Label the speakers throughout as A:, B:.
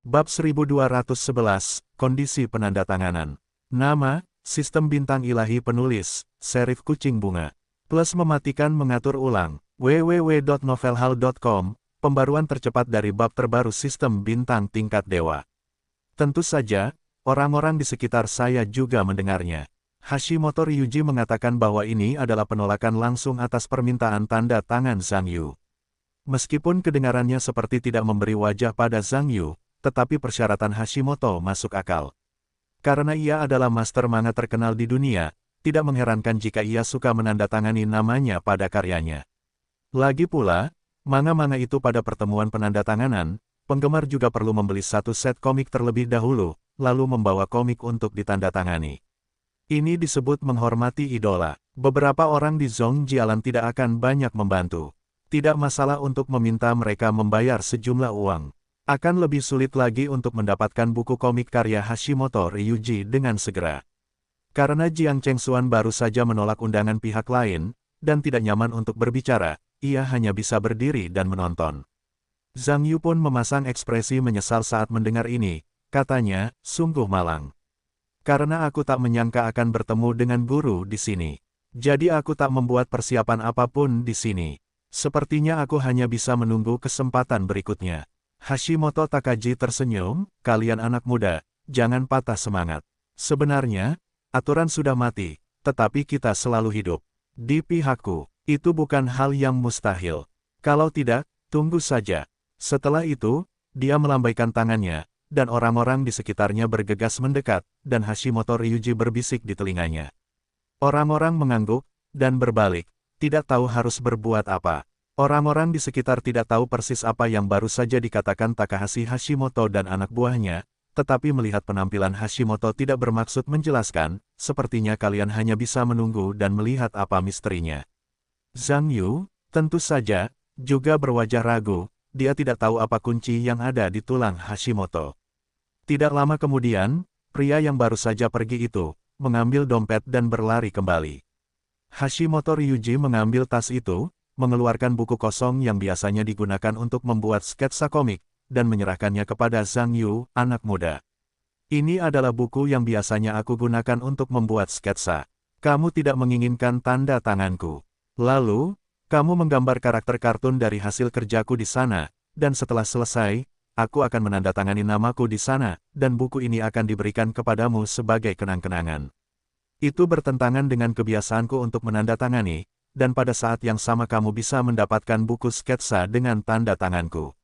A: Bab 1211, Kondisi Penandatanganan. Nama, Sistem Bintang Ilahi Penulis, Serif Kucing Bunga. Plus mematikan mengatur ulang, www.novelhal.com, pembaruan tercepat dari bab terbaru Sistem Bintang Tingkat Dewa. Tentu saja, orang-orang di sekitar saya juga mendengarnya. Hashimoto Ryuji mengatakan bahwa ini adalah penolakan langsung atas permintaan tanda tangan Zhang Yu. Meskipun kedengarannya seperti tidak memberi wajah pada Zhang Yu, tetapi persyaratan Hashimoto masuk akal. Karena ia adalah master manga terkenal di dunia, tidak mengherankan jika ia suka menandatangani namanya pada karyanya. Lagi pula, manga-manga itu pada pertemuan penandatanganan, penggemar juga perlu membeli satu set komik terlebih dahulu, lalu membawa komik untuk ditandatangani. Ini disebut menghormati idola. Beberapa orang di Zhongjialan tidak akan banyak membantu. Tidak masalah untuk meminta mereka membayar sejumlah uang. Akan lebih sulit lagi untuk mendapatkan buku komik karya Hashimoto Ryuji dengan segera. Karena Jiang Chengxuan baru saja menolak undangan pihak lain, dan tidak nyaman untuk berbicara, ia hanya bisa berdiri dan menonton. Zhang Yu pun memasang ekspresi menyesal saat mendengar ini, katanya, sungguh malang. Karena aku tak menyangka akan bertemu dengan guru di sini. Jadi aku tak membuat persiapan apapun di sini. Sepertinya aku hanya bisa menunggu kesempatan berikutnya. Hashimoto Takagi tersenyum, kalian anak muda, jangan patah semangat. Sebenarnya, aturan sudah mati, tetapi kita selalu hidup. Di pihakku, itu bukan hal yang mustahil. Kalau tidak, tunggu saja. Setelah itu, dia melambaikan tangannya, dan orang-orang di sekitarnya bergegas mendekat, dan Hashimoto Ryuji berbisik di telinganya. Orang-orang mengangguk, dan berbalik, tidak tahu harus berbuat apa. Orang-orang di sekitar tidak tahu persis apa yang baru saja dikatakan Takahashi Hashimoto dan anak buahnya, tetapi melihat penampilan Hashimoto tidak bermaksud menjelaskan, sepertinya kalian hanya bisa menunggu dan melihat apa misterinya. Zhang Yu, tentu saja, juga berwajah ragu, dia tidak tahu apa kunci yang ada di tulang Hashimoto. Tidak lama kemudian, pria yang baru saja pergi itu, mengambil dompet dan berlari kembali. Hashimoto Ryuji mengambil tas itu, mengeluarkan buku kosong yang biasanya digunakan untuk membuat sketsa komik, dan menyerahkannya kepada Zhang Yu, anak muda. Ini adalah buku yang biasanya aku gunakan untuk membuat sketsa. Kamu tidak menginginkan tanda tanganku. Lalu, kamu menggambar karakter kartun dari hasil kerjaku di sana, dan setelah selesai, aku akan menandatangani namaku di sana, dan buku ini akan diberikan kepadamu sebagai kenang-kenangan. Itu bertentangan dengan kebiasaanku untuk menandatangani, dan pada saat yang sama kamu bisa mendapatkan buku sketsa dengan tanda tanganku.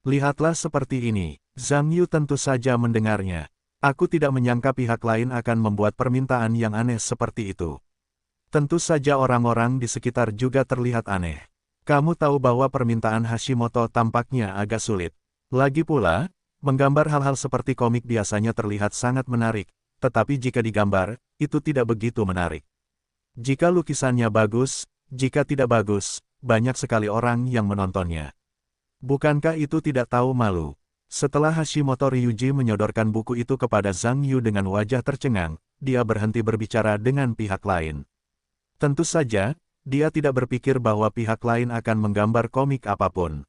A: Lihatlah seperti ini. Zhang Yu tentu saja mendengarnya. Aku tidak menyangka pihak lain akan membuat permintaan yang aneh seperti itu. Tentu saja orang-orang di sekitar juga terlihat aneh. Kamu tahu bahwa permintaan Hashimoto tampaknya agak sulit. Lagi pula, menggambar hal-hal seperti komik biasanya terlihat sangat menarik, tetapi jika digambar, itu tidak begitu menarik. Jika lukisannya bagus, jika tidak bagus, banyak sekali orang yang menontonnya. Bukankah itu tidak tahu malu? Setelah Hashimoto Ryuji menyodorkan buku itu kepada Zhang Yu dengan wajah tercengang, dia berhenti berbicara dengan pihak lain. Tentu saja, dia tidak berpikir bahwa pihak lain akan menggambar komik apapun.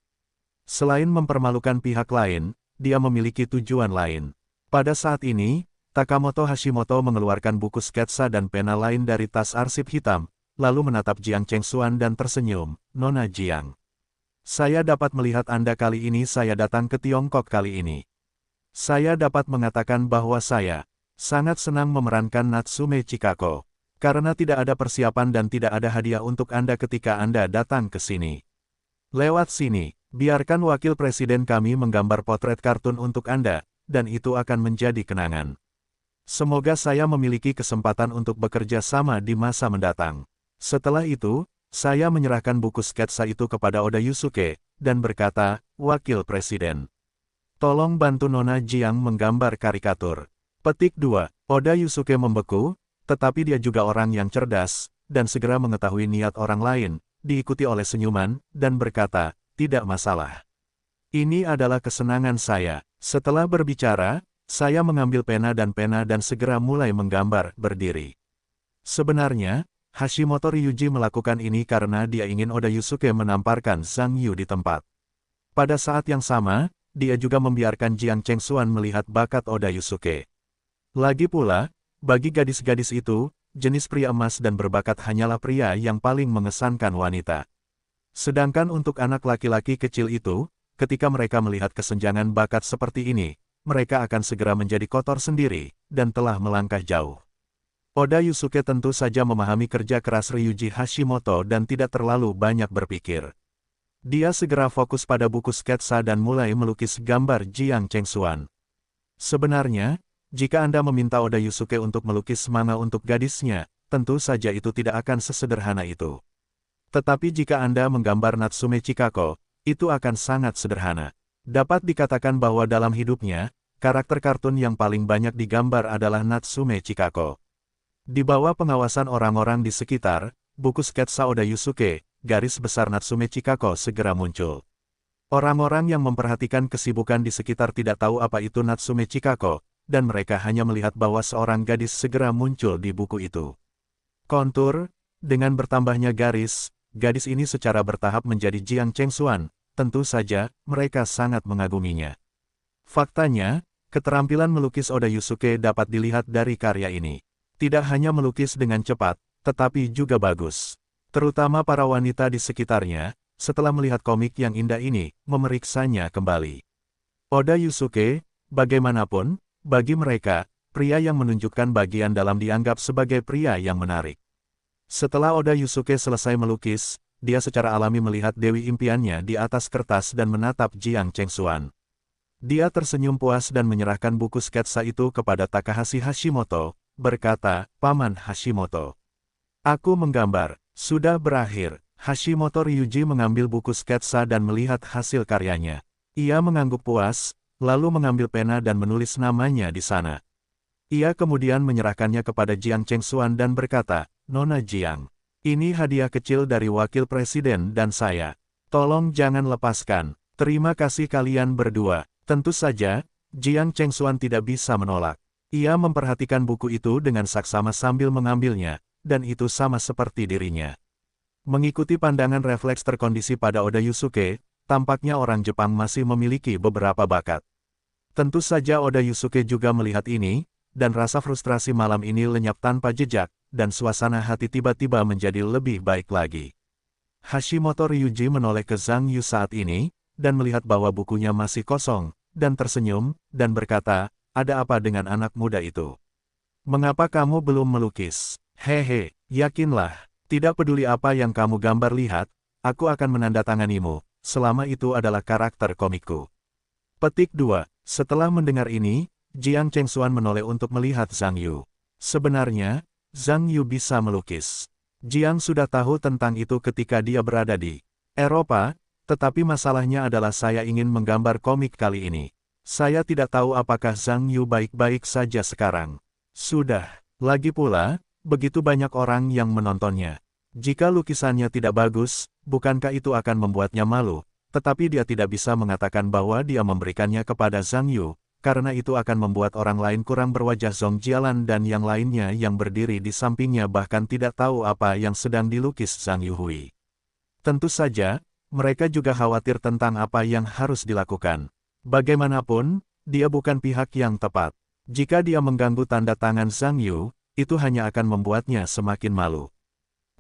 A: Selain mempermalukan pihak lain, dia memiliki tujuan lain. Pada saat ini, Takamoto Hashimoto mengeluarkan buku sketsa dan pena lain dari tas arsip hitam, lalu menatap Jiang Chengxuan dan tersenyum, Nona Jiang. Saya dapat melihat Anda kali ini saya datang ke Tiongkok kali ini. Saya dapat mengatakan bahwa saya sangat senang memerankan Natsume Chikako, karena tidak ada persiapan dan tidak ada hadiah untuk Anda ketika Anda datang ke sini. Lewat sini, biarkan wakil presiden kami menggambar potret kartun untuk Anda, dan itu akan menjadi kenangan. Semoga saya memiliki kesempatan untuk bekerja sama di masa mendatang. Setelah itu, saya menyerahkan buku sketsa itu kepada Oda Yusuke, dan berkata, Wakil Presiden, tolong bantu Nona Jiang menggambar karikatur. Petik 2. Oda Yusuke membeku, tetapi dia juga orang yang cerdas, dan segera mengetahui niat orang lain, diikuti oleh senyuman, dan berkata, tidak masalah. Ini adalah kesenangan saya. Setelah berbicara, saya mengambil pena dan segera mulai menggambar, berdiri. Sebenarnya, Hashimoto Ryuji melakukan ini karena dia ingin Oda Yusuke menamparkan Zhang Yu di tempat. Pada saat yang sama, dia juga membiarkan Jiang Chengxuan melihat bakat Oda Yusuke. Lagi pula, bagi gadis-gadis itu, jenis pria emas dan berbakat hanyalah pria yang paling mengesankan wanita. Sedangkan untuk anak laki-laki kecil itu, ketika mereka melihat kesenjangan bakat seperti ini, mereka akan segera menjadi kotor sendiri, dan telah melangkah jauh. Oda Yusuke tentu saja memahami kerja keras Ryuji Hashimoto dan tidak terlalu banyak berpikir. Dia segera fokus pada buku sketsa dan mulai melukis gambar Jiang Chengxuan. Sebenarnya, jika Anda meminta Oda Yusuke untuk melukis manga untuk gadisnya, tentu saja itu tidak akan sesederhana itu. Tetapi jika Anda menggambar Natsume Chikako, itu akan sangat sederhana. Dapat dikatakan bahwa dalam hidupnya, karakter kartun yang paling banyak digambar adalah Natsume Chikako. Di bawah pengawasan orang-orang di sekitar, buku sketsa Oda Yusuke, garis besar Natsume Chikako segera muncul. Orang-orang yang memperhatikan kesibukan di sekitar tidak tahu apa itu Natsume Chikako, dan mereka hanya melihat bahwa seorang gadis segera muncul di buku itu. Kontur, dengan bertambahnya garis, gadis ini secara bertahap menjadi Jiang Chengxuan. Tentu saja, mereka sangat mengaguminya. Faktanya, keterampilan melukis Oda Yusuke dapat dilihat dari karya ini. Tidak hanya melukis dengan cepat, tetapi juga bagus. Terutama para wanita di sekitarnya, setelah melihat komik yang indah ini, memeriksanya kembali. Oda Yusuke, bagaimanapun, bagi mereka, pria yang menunjukkan bagian dalam dianggap sebagai pria yang menarik. Setelah Oda Yusuke selesai melukis, dia secara alami melihat dewi impiannya di atas kertas dan menatap Jiang Chengxuan. Dia tersenyum puas dan menyerahkan buku sketsa itu kepada Takahashi Hashimoto, berkata, "Paman Hashimoto, aku menggambar, sudah berakhir." Hashimoto Ryuji mengambil buku sketsa dan melihat hasil karyanya. Ia mengangguk puas, lalu mengambil pena dan menulis namanya di sana. Ia kemudian menyerahkannya kepada Jiang Chengxuan dan berkata, "Nona Jiang, ini hadiah kecil dari wakil presiden dan saya. Tolong jangan lepaskan. Terima kasih kalian berdua." Tentu saja, Jiang Chengxuan tidak bisa menolak. Ia memperhatikan buku itu dengan saksama sambil mengambilnya, dan itu sama seperti dirinya. Mengikuti pandangan refleks terkondisi pada Oda Yusuke, tampaknya orang Jepang masih memiliki beberapa bakat. Tentu saja Oda Yusuke juga melihat ini, dan rasa frustrasi malam ini lenyap tanpa jejak, dan suasana hati tiba-tiba menjadi lebih baik lagi. Hashimoto Ryuji menoleh ke Zhang Yu saat ini, dan melihat bahwa bukunya masih kosong, dan tersenyum, dan berkata, "Ada apa dengan anak muda itu? Mengapa kamu belum melukis? Hehe, yakinlah, tidak peduli apa yang kamu gambar lihat, aku akan menandatanganimu, selama itu adalah karakter komikku." Petik 2. Setelah mendengar ini, Jiang Chengxuan menoleh untuk melihat Zhang Yu. Sebenarnya, Zhang Yu bisa melukis. Jiang sudah tahu tentang itu ketika dia berada di Eropa, tetapi masalahnya adalah saya ingin menggambar komik kali ini. Saya tidak tahu apakah Zhang Yu baik-baik saja sekarang. Sudah, lagi pula, begitu banyak orang yang menontonnya. Jika lukisannya tidak bagus, bukankah itu akan membuatnya malu? Tetapi dia tidak bisa mengatakan bahwa dia memberikannya kepada Zhang Yu, karena itu akan membuat orang lain kurang berwajah. Zhong Jialan dan yang lainnya yang berdiri di sampingnya bahkan tidak tahu apa yang sedang dilukis Zhang Yuhui. Tentu saja, mereka juga khawatir tentang apa yang harus dilakukan. Bagaimanapun, dia bukan pihak yang tepat. Jika dia mengganggu tanda tangan Zhang Yu, itu hanya akan membuatnya semakin malu.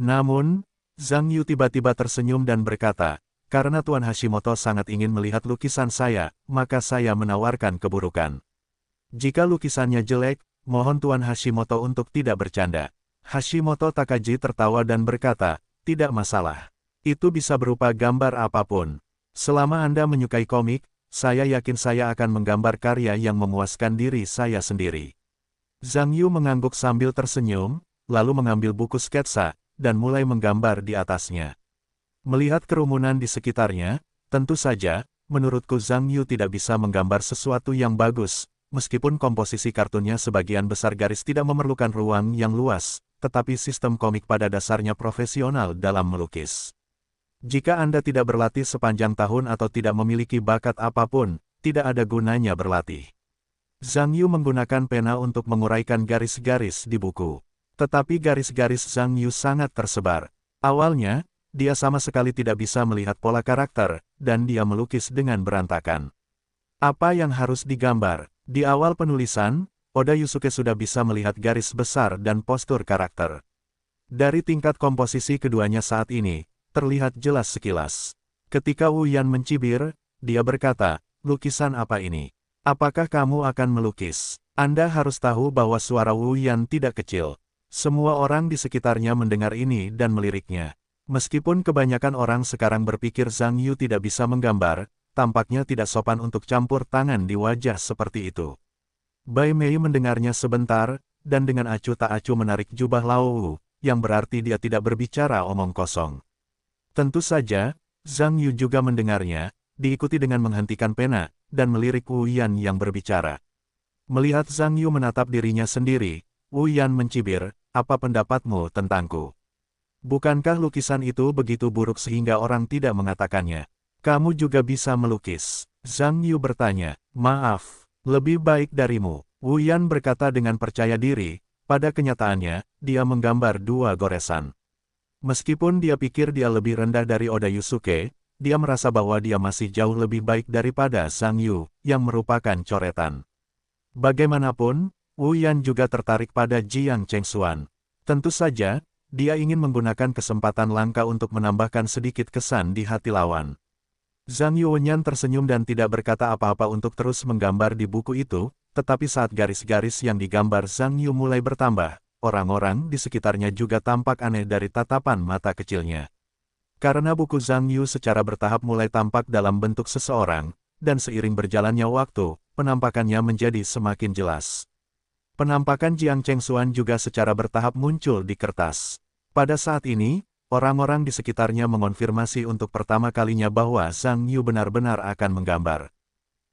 A: Namun, Zhang Yu tiba-tiba tersenyum dan berkata, "Karena Tuan Hashimoto sangat ingin melihat lukisan saya, maka saya menawarkan keburukan. Jika lukisannya jelek, mohon Tuan Hashimoto untuk tidak bercanda." Hashimoto Takagi tertawa dan berkata, "Tidak masalah. Itu bisa berupa gambar apapun. Selama Anda menyukai komik, saya yakin saya akan menggambar karya yang memuaskan diri saya sendiri." Zhang Yu mengangguk sambil tersenyum, lalu mengambil buku sketsa, dan mulai menggambar di atasnya. Melihat kerumunan di sekitarnya, tentu saja, menurutku Zhang Yu tidak bisa menggambar sesuatu yang bagus, meskipun komposisi kartunnya sebagian besar garis tidak memerlukan ruang yang luas, tetapi sistem komik pada dasarnya profesional dalam melukis. Jika Anda tidak berlatih sepanjang tahun atau tidak memiliki bakat apapun, tidak ada gunanya berlatih. Zhang Yu menggunakan pena untuk menguraikan garis-garis di buku. Tetapi garis-garis Zhang Yu sangat tersebar. Awalnya, dia sama sekali tidak bisa melihat pola karakter, dan dia melukis dengan berantakan. Apa yang harus digambar? Di awal penulisan, Oda Yusuke sudah bisa melihat garis besar dan postur karakter. Dari tingkat komposisi keduanya saat ini, terlihat jelas sekilas. Ketika Wu Yan mencibir, dia berkata, "Lukisan apa ini? Apakah kamu akan melukis?" Anda harus tahu bahwa suara Wu Yan tidak kecil. Semua orang di sekitarnya mendengar ini dan meliriknya. Meskipun kebanyakan orang sekarang berpikir Zhang Yu tidak bisa menggambar, tampaknya tidak sopan untuk campur tangan di wajah seperti itu. Bai Mei mendengarnya sebentar, dan dengan acuh tak acuh menarik jubah Lao Wu, yang berarti dia tidak berbicara omong kosong. Tentu saja, Zhang Yu juga mendengarnya, diikuti dengan menghentikan pena, dan melirik Wu Yan yang berbicara. Melihat Zhang Yu menatap dirinya sendiri, Wu Yan mencibir, "Apa pendapatmu tentangku? Bukankah lukisan itu begitu buruk sehingga orang tidak mengatakannya? Kamu juga bisa melukis?" Zhang Yu bertanya. "Maaf, lebih baik darimu," Wu Yan berkata dengan percaya diri. Pada kenyataannya, dia menggambar dua goresan. Meskipun dia pikir dia lebih rendah dari Oda Yusuke, dia merasa bahwa dia masih jauh lebih baik daripada Zhang Yu, yang merupakan coretan. Bagaimanapun, Wu Yan juga tertarik pada Jiang Chengxuan. Tentu saja, dia ingin menggunakan kesempatan langka untuk menambahkan sedikit kesan di hati lawan. Zhang Yuanyan tersenyum dan tidak berkata apa-apa untuk terus menggambar di buku itu, tetapi saat garis-garis yang digambar Zhang Yu mulai bertambah, orang-orang di sekitarnya juga tampak aneh dari tatapan mata kecilnya. Karena buku Zhang Yu secara bertahap mulai tampak dalam bentuk seseorang, dan seiring berjalannya waktu, penampakannya menjadi semakin jelas. Penampakan Jiang Chengxuan juga secara bertahap muncul di kertas. Pada saat ini, orang-orang di sekitarnya mengonfirmasi untuk pertama kalinya bahwa Zhang Yu benar-benar akan menggambar.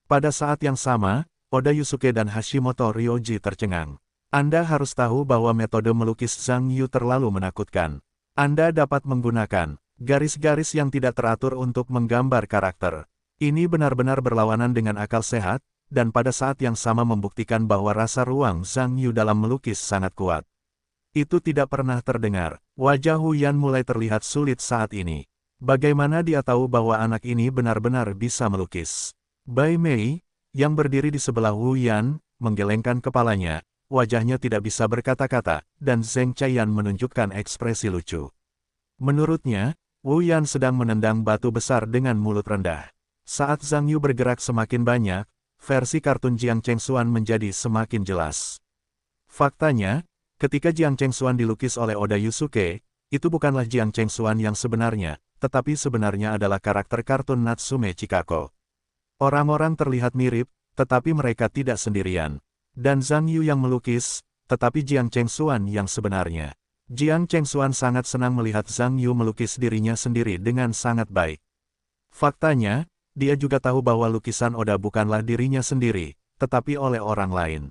A: Pada saat yang sama, Oda Yusuke dan Hashimoto Ryoji tercengang. Anda harus tahu bahwa metode melukis Zhang Yu terlalu menakutkan. Anda dapat menggunakan garis-garis yang tidak teratur untuk menggambar karakter. Ini benar-benar berlawanan dengan akal sehat, dan pada saat yang sama membuktikan bahwa rasa ruang Zhang Yu dalam melukis sangat kuat. Itu tidak pernah terdengar. Wajah Wu Yan mulai terlihat sulit saat ini. Bagaimana dia tahu bahwa anak ini benar-benar bisa melukis? Bai Mei, yang berdiri di sebelah Wu Yan, menggelengkan kepalanya, wajahnya tidak bisa berkata-kata, dan Zheng Chaiyan menunjukkan ekspresi lucu. Menurutnya, Wu Yan sedang menendang batu besar dengan mulut rendah. Saat Zhang Yu bergerak semakin banyak, versi kartun Jiang Chengxuan menjadi semakin jelas. Faktanya, ketika Jiang Chengxuan dilukis oleh Oda Yusuke, itu bukanlah Jiang Chengxuan yang sebenarnya, tetapi sebenarnya adalah karakter kartun Natsume Chikako. Orang-orang terlihat mirip, tetapi mereka tidak sendirian. Dan Zhang Yu yang melukis, tetapi Jiang Chengxuan yang sebenarnya. Jiang Chengxuan sangat senang melihat Zhang Yu melukis dirinya sendiri dengan sangat baik. Faktanya, dia juga tahu bahwa lukisan Oda bukanlah dirinya sendiri, tetapi oleh orang lain.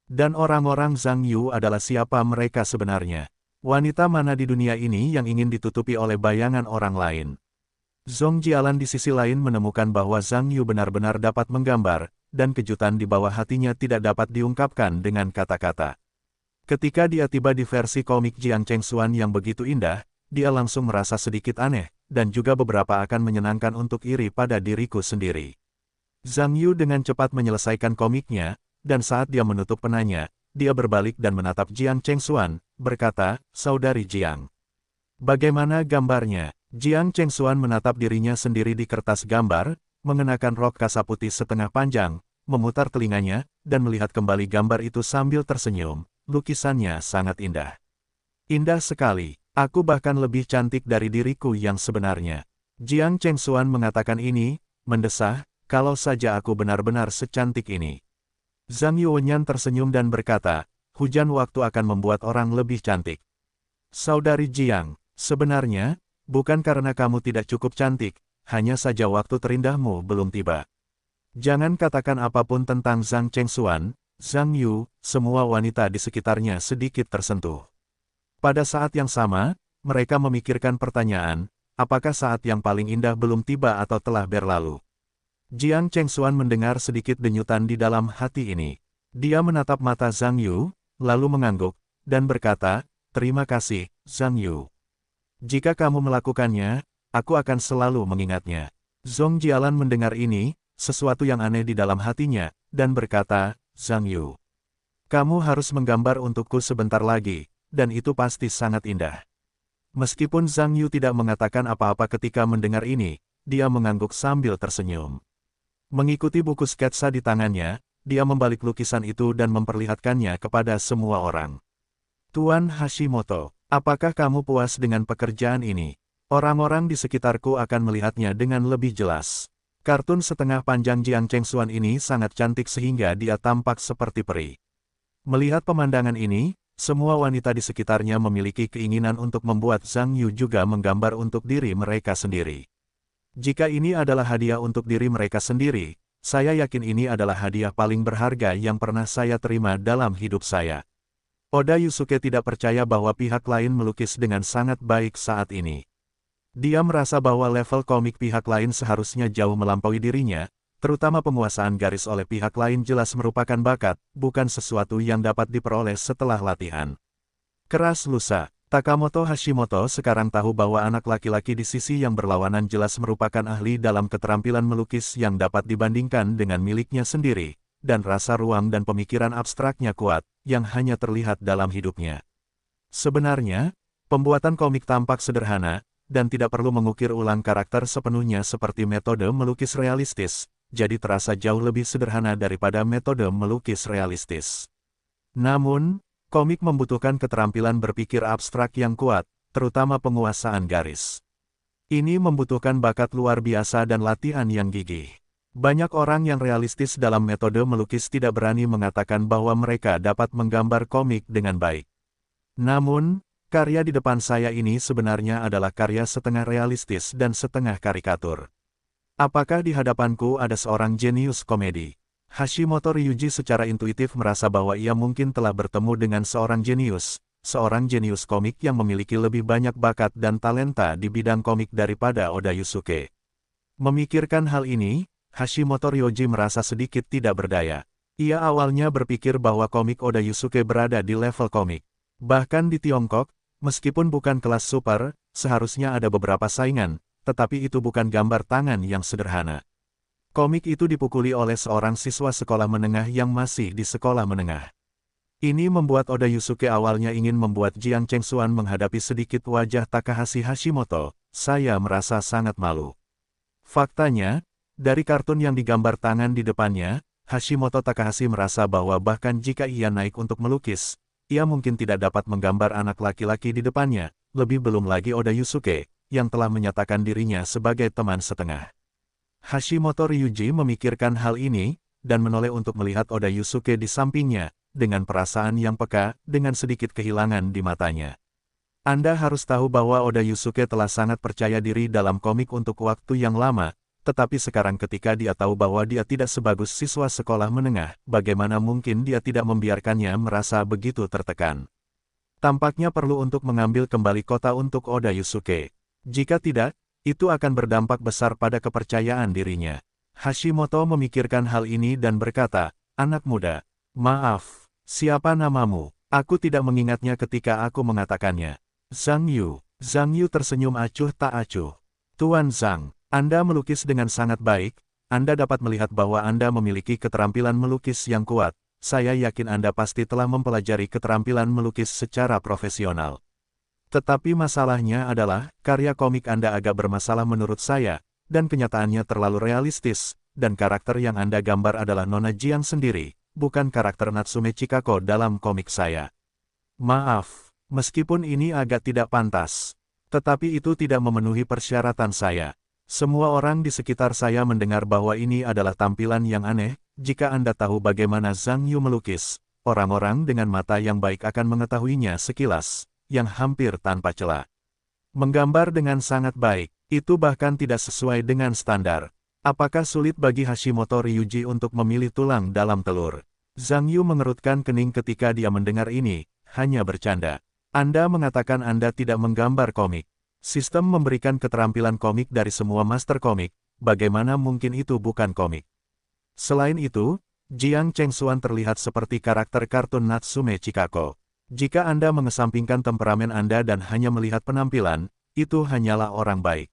A: Dan orang-orang Zhang Yu adalah siapa mereka sebenarnya. Wanita mana di dunia ini yang ingin ditutupi oleh bayangan orang lain? Zhong Jialan di sisi lain menemukan bahwa Zhang Yu benar-benar dapat menggambar, dan kejutan di bawah hatinya tidak dapat diungkapkan dengan kata-kata. Ketika dia tiba di versi komik Jiang Chengxuan yang begitu indah, dia langsung merasa sedikit aneh, dan juga beberapa akan menyenangkan untuk iri pada diriku sendiri. Zhang Yu dengan cepat menyelesaikan komiknya, dan saat dia menutup penanya, dia berbalik dan menatap Jiang Chengxuan, berkata, "Saudari Jiang, bagaimana gambarnya?" Jiang Chengxuan menatap dirinya sendiri di kertas gambar, mengenakan rok kasa putih setengah panjang, memutar telinganya, dan melihat kembali gambar itu sambil tersenyum. Lukisannya sangat indah. Indah sekali, aku bahkan lebih cantik dari diriku yang sebenarnya. Jiang Chengxuan mengatakan ini, mendesah, kalau saja aku benar-benar secantik ini. Zhang Yuanyan tersenyum dan berkata, hujan waktu akan membuat orang lebih cantik. Saudari Jiang, sebenarnya, bukan karena kamu tidak cukup cantik, hanya saja waktu terindahmu belum tiba. Jangan katakan apapun tentang Zhang Chengxuan, Zhang Yu, semua wanita di sekitarnya sedikit tersentuh. Pada saat yang sama, mereka memikirkan pertanyaan, apakah saat yang paling indah belum tiba atau telah berlalu. Jiang Chengxuan mendengar sedikit denyutan di dalam hati ini. Dia menatap mata Zhang Yu, lalu mengangguk, dan berkata, terima kasih, Zhang Yu. Jika kamu melakukannya, aku akan selalu mengingatnya. Zhong Jialan mendengar ini, sesuatu yang aneh di dalam hatinya, dan berkata, Zhang Yu, kamu harus menggambar untukku sebentar lagi, dan itu pasti sangat indah. Meskipun Zhang Yu tidak mengatakan apa-apa ketika mendengar ini, dia mengangguk sambil tersenyum. Mengikuti buku sketsa di tangannya, dia membalik lukisan itu dan memperlihatkannya kepada semua orang. Tuan Hashimoto, apakah kamu puas dengan pekerjaan ini? Orang-orang di sekitarku akan melihatnya dengan lebih jelas. Kartun setengah panjang Jiang Chengxuan ini sangat cantik sehingga dia tampak seperti peri. Melihat pemandangan ini, semua wanita di sekitarnya memiliki keinginan untuk membuat Zhang Yu juga menggambar untuk diri mereka sendiri. Jika ini adalah hadiah untuk diri mereka sendiri, saya yakin ini adalah hadiah paling berharga yang pernah saya terima dalam hidup saya. Oda Yusuke tidak percaya bahwa pihak lain melukis dengan sangat baik saat ini. Dia merasa bahwa level komik pihak lain seharusnya jauh melampaui dirinya, terutama penguasaan garis oleh pihak lain jelas merupakan bakat, bukan sesuatu yang dapat diperoleh setelah latihan. Keras lusa, Takamoto Hashimoto sekarang tahu bahwa anak laki-laki di sisi yang berlawanan jelas merupakan ahli dalam keterampilan melukis yang dapat dibandingkan dengan miliknya sendiri, dan rasa ruang dan pemikiran abstraknya kuat, yang hanya terlihat dalam hidupnya. Sebenarnya, pembuatan komik tampak sederhana, dan tidak perlu mengukir ulang karakter sepenuhnya seperti metode melukis realistis, jadi terasa jauh lebih sederhana daripada metode melukis realistis. Namun, komik membutuhkan keterampilan berpikir abstrak yang kuat, terutama penguasaan garis. Ini membutuhkan bakat luar biasa dan latihan yang gigih. Banyak orang yang realistis dalam metode melukis tidak berani mengatakan bahwa mereka dapat menggambar komik dengan baik. Namun, karya di depan saya ini sebenarnya adalah karya setengah realistis dan setengah karikatur. Apakah di hadapanku ada seorang jenius komedi? Hashimoto Ryuji secara intuitif merasa bahwa ia mungkin telah bertemu dengan seorang jenius komik yang memiliki lebih banyak bakat dan talenta di bidang komik daripada Oda Yusuke. Memikirkan hal ini, Hashimoto Ryuji merasa sedikit tidak berdaya. Ia awalnya berpikir bahwa komik Oda Yusuke berada di level komik. Bahkan di Tiongkok, meskipun bukan kelas super, seharusnya ada beberapa saingan, tetapi itu bukan gambar tangan yang sederhana. Komik itu dipukuli oleh seorang siswa sekolah menengah yang masih di sekolah menengah. Ini membuat Oda Yusuke awalnya ingin membuat Jiang Chengxuan menghadapi sedikit wajah Takahashi Hashimoto. Saya merasa sangat malu. Faktanya, dari kartun yang digambar tangan di depannya, Hashimoto Takahashi merasa bahwa bahkan jika ia naik untuk melukis, ia mungkin tidak dapat menggambar anak laki-laki di depannya, lebih belum lagi Oda Yusuke, yang telah menyatakan dirinya sebagai teman setengah. Hashimoto Ryuji memikirkan hal ini, dan menoleh untuk melihat Oda Yusuke di sampingnya, dengan perasaan yang peka, dengan sedikit kehilangan di matanya. Anda harus tahu bahwa Oda Yusuke telah sangat percaya diri dalam komik untuk waktu yang lama, tetapi sekarang ketika dia tahu bahwa dia tidak sebagus siswa sekolah menengah, bagaimana mungkin dia tidak membiarkannya merasa begitu tertekan. Tampaknya perlu untuk mengambil kembali kota untuk Oda Yusuke. Jika tidak, itu akan berdampak besar pada kepercayaan dirinya. Hashimoto memikirkan hal ini dan berkata, anak muda, maaf, siapa namamu? Aku tidak mengingatnya ketika aku mengatakannya. Zhang Yu. Zhang Yu tersenyum acuh tak acuh. Tuan Zhang, Anda melukis dengan sangat baik, Anda dapat melihat bahwa Anda memiliki keterampilan melukis yang kuat. Saya yakin Anda pasti telah mempelajari keterampilan melukis secara profesional. Tetapi masalahnya adalah, karya komik Anda agak bermasalah menurut saya, dan kenyataannya terlalu realistis, dan karakter yang Anda gambar adalah Nona Jiang sendiri, bukan karakter Natsume Chikako dalam komik saya. Maaf, meskipun ini agak tidak pantas. Tetapi itu tidak memenuhi persyaratan saya. Semua orang di sekitar saya mendengar bahwa ini adalah tampilan yang aneh, jika Anda tahu bagaimana Zhang Yu melukis, orang-orang dengan mata yang baik akan mengetahuinya sekilas, yang hampir tanpa celah. Menggambar dengan sangat baik, itu bahkan tidak sesuai dengan standar. Apakah sulit bagi Hashimoto Ryuji untuk memilih tulang dalam telur? Zhang Yu mengerutkan kening ketika dia mendengar ini, hanya bercanda. Anda mengatakan Anda tidak menggambar komik. Sistem memberikan keterampilan komik dari semua master komik, bagaimana mungkin itu bukan komik? Selain itu, Jiang Chengxuan terlihat seperti karakter kartun Natsume Chikako. Jika Anda mengesampingkan temperamen Anda dan hanya melihat penampilan, itu hanyalah orang baik.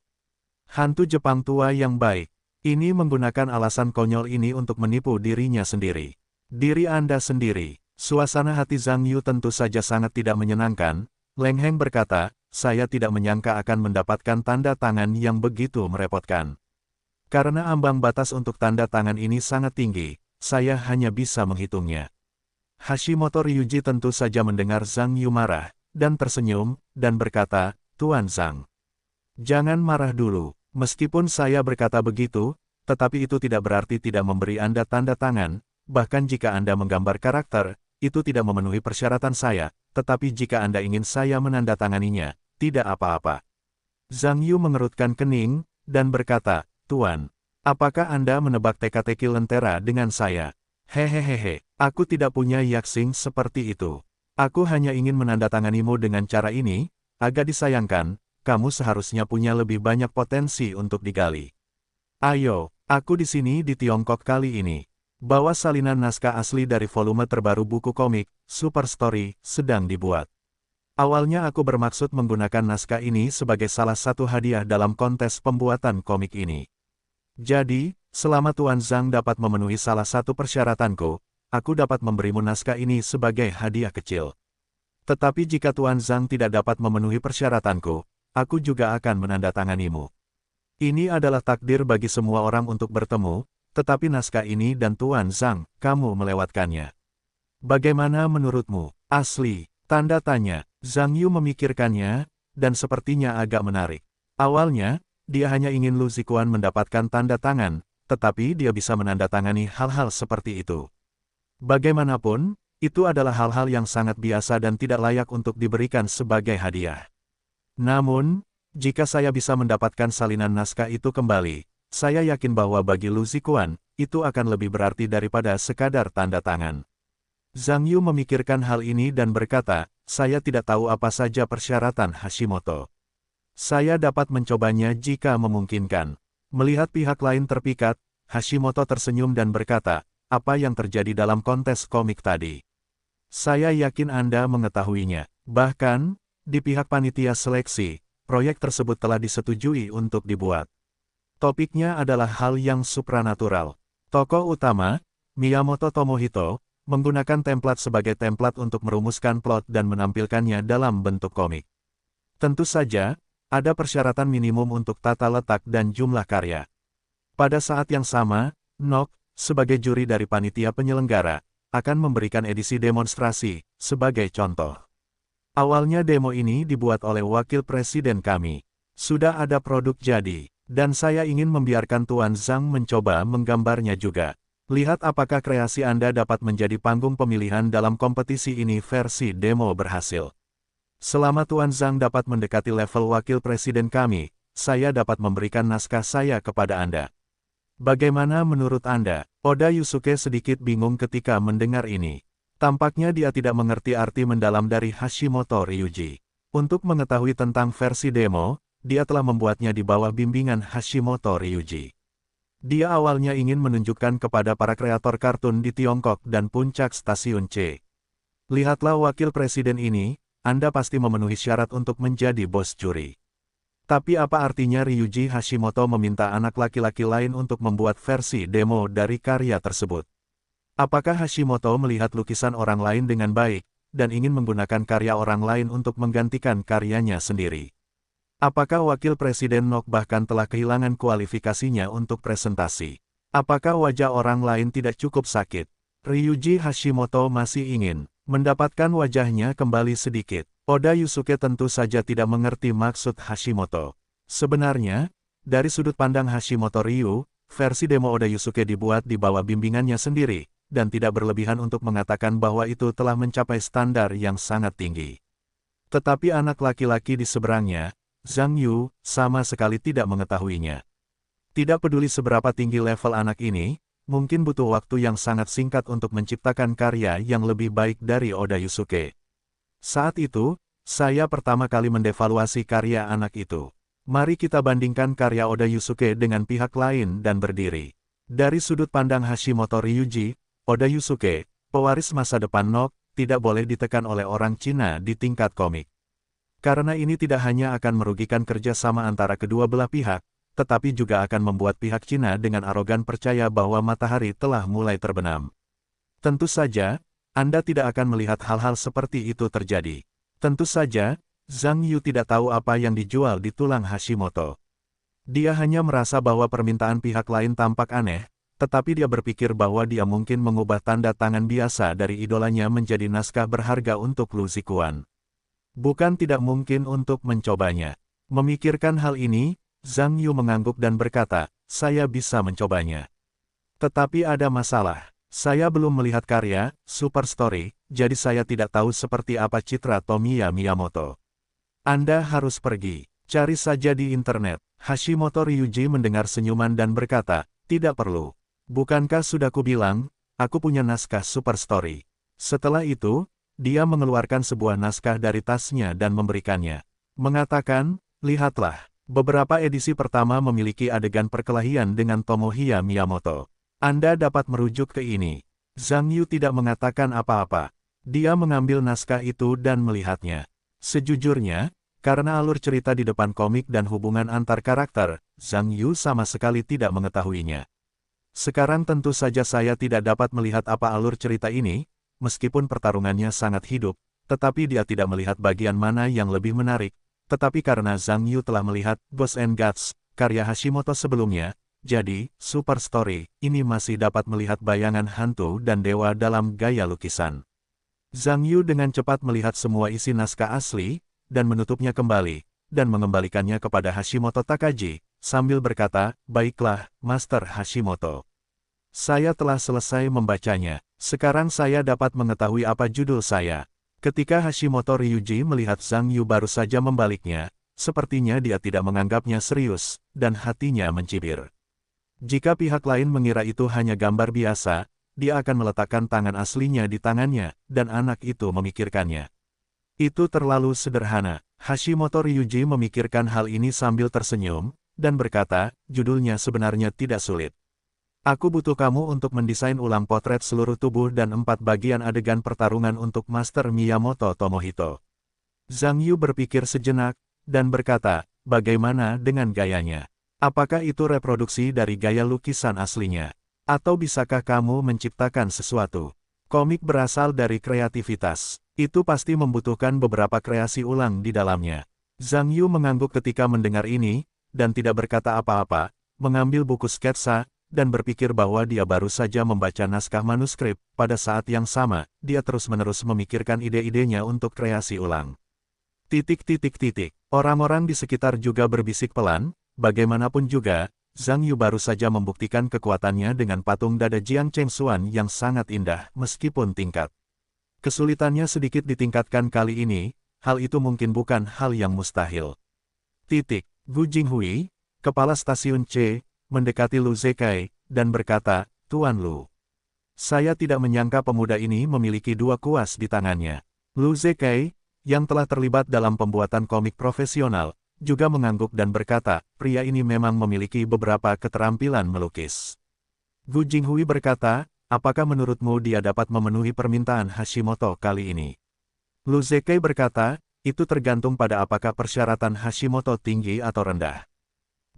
A: Hantu Jepang tua yang baik. Ini menggunakan alasan konyol ini untuk menipu dirinya sendiri. Diri Anda sendiri. Suasana hati Zhang Yu tentu saja sangat tidak menyenangkan. Leng Heng berkata, saya tidak menyangka akan mendapatkan tanda tangan yang begitu merepotkan. Karena ambang batas untuk tanda tangan ini sangat tinggi, saya hanya bisa menghitungnya. Hashimoto Ryuji tentu saja mendengar Zhang Yu marah, dan tersenyum, dan berkata, Tuan Zhang. Jangan marah dulu. Meskipun saya berkata begitu, tetapi itu tidak berarti tidak memberi Anda tanda tangan, bahkan jika Anda menggambar karakter, itu tidak memenuhi persyaratan saya, tetapi jika Anda ingin saya menandatanganinya, tidak apa-apa. Zhang Yu mengerutkan kening, dan berkata, Tuan, apakah Anda menebak teka-teki lentera dengan saya? Hehehehe, aku tidak punya yaksing seperti itu. Aku hanya ingin menandatanganimu dengan cara ini, agak disayangkan, kamu seharusnya punya lebih banyak potensi untuk digali. Ayo, aku di sini di Tiongkok kali ini. Bawa salinan naskah asli dari volume terbaru buku komik, Super Story, sedang dibuat. Awalnya aku bermaksud menggunakan naskah ini sebagai salah satu hadiah dalam kontes pembuatan komik ini. Jadi, selama Tuan Zhang dapat memenuhi salah satu persyaratanku, aku dapat memberimu naskah ini sebagai hadiah kecil. Tetapi jika Tuan Zhang tidak dapat memenuhi persyaratanku, aku juga akan menandatanganimu. Ini adalah takdir bagi semua orang untuk bertemu, tetapi naskah ini dan Tuan Zhang, kamu melewatkannya. Bagaimana menurutmu? Asli, tanda tanya. Zhang Yu memikirkannya, dan sepertinya agak menarik. Awalnya, dia hanya ingin Lu Zikuan mendapatkan tanda tangan, tetapi dia bisa menandatangani hal-hal seperti itu. Bagaimanapun, itu adalah hal-hal yang sangat biasa dan tidak layak untuk diberikan sebagai hadiah. Namun, jika saya bisa mendapatkan salinan naskah itu kembali, saya yakin bahwa bagi Lu Zikuan, itu akan lebih berarti daripada sekadar tanda tangan. Zhang Yu memikirkan hal ini dan berkata, saya tidak tahu apa saja persyaratan Hashimoto. Saya dapat mencobanya jika memungkinkan. Melihat pihak lain terpikat, Hashimoto tersenyum dan berkata, apa yang terjadi dalam kontes komik tadi? Saya yakin Anda mengetahuinya. Bahkan, di pihak panitia seleksi, proyek tersebut telah disetujui untuk dibuat. Topiknya adalah hal yang supranatural. Tokoh utama, Miyamoto Tomohito, menggunakan template sebagai template untuk merumuskan plot dan menampilkannya dalam bentuk komik. Tentu saja, ada persyaratan minimum untuk tata letak dan jumlah karya. Pada saat yang sama, Nok, sebagai juri dari panitia penyelenggara, akan memberikan edisi demonstrasi, sebagai contoh. Awalnya demo ini dibuat oleh wakil presiden kami. Sudah ada produk jadi, dan saya ingin membiarkan Tuan Zhang mencoba menggambarnya juga. Lihat apakah kreasi Anda dapat menjadi panggung pemilihan dalam kompetisi ini versi demo berhasil. Selama Tuan Zhang dapat mendekati level wakil presiden kami, saya dapat memberikan naskah saya kepada Anda. Bagaimana menurut Anda? Oda Yusuke sedikit bingung ketika mendengar ini. Tampaknya dia tidak mengerti arti mendalam dari Hashimoto Ryuji. Untuk mengetahui tentang versi demo, dia telah membuatnya di bawah bimbingan Hashimoto Ryuji. Dia awalnya ingin menunjukkan kepada para kreator kartun di Tiongkok dan puncak stasiun C. Lihatlah wakil presiden ini, Anda pasti memenuhi syarat untuk menjadi bos juri. Tapi apa artinya Ryuji Hashimoto meminta anak laki-laki lain untuk membuat versi demo dari karya tersebut? Apakah Hashimoto melihat lukisan orang lain dengan baik, dan ingin menggunakan karya orang lain untuk menggantikan karyanya sendiri? Apakah wakil presiden Nok bahkan telah kehilangan kualifikasinya untuk presentasi? Apakah wajah orang lain tidak cukup sakit? Ryuji Hashimoto masih ingin mendapatkan wajahnya kembali sedikit. Oda Yusuke tentu saja tidak mengerti maksud Hashimoto. Sebenarnya, dari sudut pandang Hashimoto Ryu, versi demo Oda Yusuke dibuat di bawah bimbingannya sendiri, dan tidak berlebihan untuk mengatakan bahwa itu telah mencapai standar yang sangat tinggi. Tetapi anak laki-laki di seberangnya, Zhang Yu, sama sekali tidak mengetahuinya. Tidak peduli seberapa tinggi level anak ini, mungkin butuh waktu yang sangat singkat untuk menciptakan karya yang lebih baik dari Oda Yusuke. Saat itu, saya pertama kali mendevaluasi karya anak itu. Mari kita bandingkan karya Oda Yusuke dengan pihak lain dan berdiri. Dari sudut pandang Hashimoto Ryuji, Oda Yusuke, pewaris masa depan Nok, tidak boleh ditekan oleh orang Cina di tingkat komik. Karena ini tidak hanya akan merugikan kerjasama antara kedua belah pihak, tetapi juga akan membuat pihak Cina dengan arogan percaya bahwa matahari telah mulai terbenam. Tentu saja, Anda tidak akan melihat hal-hal seperti itu terjadi. Tentu saja, Zhang Yu tidak tahu apa yang dijual di tulang Hashimoto. Dia hanya merasa bahwa permintaan pihak lain tampak aneh, tetapi dia berpikir bahwa dia mungkin mengubah tanda tangan biasa dari idolanya menjadi naskah berharga untuk Lu Zikuan. Bukan tidak mungkin untuk mencobanya. Memikirkan hal ini, Zhang Yu mengangguk dan berkata, saya bisa mencobanya. Tetapi ada masalah. Saya belum melihat karya, Super Story, jadi saya tidak tahu seperti apa citra Tomiya Miyamoto. Anda harus pergi. Cari saja di internet. Hashimoto Ryuji mendengar senyuman dan berkata, tidak perlu. Bukankah sudah kubilang, aku punya naskah Super Story. Setelah itu, dia mengeluarkan sebuah naskah dari tasnya dan memberikannya. Mengatakan, lihatlah, beberapa edisi pertama memiliki adegan perkelahian dengan Tomoya Miyamoto. Anda dapat merujuk ke ini. Zhang Yu tidak mengatakan apa-apa. Dia mengambil naskah itu dan melihatnya. Sejujurnya, karena alur cerita di depan komik dan hubungan antar karakter, Zhang Yu sama sekali tidak mengetahuinya. Sekarang tentu saja saya tidak dapat melihat apa alur cerita ini, meskipun pertarungannya sangat hidup, tetapi dia tidak melihat bagian mana yang lebih menarik, tetapi karena Zhang Yu telah melihat Ghosts and Gods, karya Hashimoto sebelumnya, jadi, Super Story, ini masih dapat melihat bayangan hantu dan dewa dalam gaya lukisan. Zhang Yu dengan cepat melihat semua isi naskah asli, dan menutupnya kembali, dan mengembalikannya kepada Hashimoto Takagi, sambil berkata, baiklah, Master Hashimoto. Saya telah selesai membacanya. Sekarang saya dapat mengetahui apa judul saya. Ketika Hashimoto Ryuji melihat Zhang Yu baru saja membaliknya, sepertinya dia tidak menganggapnya serius, dan hatinya mencibir. Jika pihak lain mengira itu hanya gambar biasa, dia akan meletakkan tangan aslinya di tangannya, dan anak itu memikirkannya. Itu terlalu sederhana. Hashimoto Ryuji memikirkan hal ini sambil tersenyum, dan berkata, judulnya sebenarnya tidak sulit. Aku butuh kamu untuk mendesain ulang potret seluruh tubuh dan 4 bagian adegan pertarungan untuk Master Miyamoto Tomohito. Zhang Yu berpikir sejenak, dan berkata, bagaimana dengan gayanya? Apakah itu reproduksi dari gaya lukisan aslinya? Atau bisakah kamu menciptakan sesuatu? Komik berasal dari kreativitas. Itu pasti membutuhkan beberapa kreasi ulang di dalamnya. Zhang Yu mengangguk ketika mendengar ini, dan tidak berkata apa-apa, mengambil buku sketsa, dan berpikir bahwa dia baru saja membaca naskah manuskrip. Pada saat yang sama, dia terus-menerus memikirkan ide-idenya untuk kreasi ulang. Orang-orang di sekitar juga berbisik pelan, bagaimanapun juga, Zhang Yu baru saja membuktikan kekuatannya dengan patung dada Jiang Chengxuan yang sangat indah, meskipun tingkat kesulitannya sedikit ditingkatkan kali ini, hal itu mungkin bukan hal yang mustahil. Gu Jinghui, kepala stasiun C, mendekati Lu Zekai, dan berkata, Tuan Lu. Saya tidak menyangka pemuda ini memiliki 2 kuas di tangannya. Lu Zekai, yang telah terlibat dalam pembuatan komik profesional, juga mengangguk dan berkata, pria ini memang memiliki beberapa keterampilan melukis. Gu Jinghui berkata, apakah menurutmu dia dapat memenuhi permintaan Hashimoto kali ini? Lu Zekai berkata, itu tergantung pada apakah persyaratan Hashimoto tinggi atau rendah.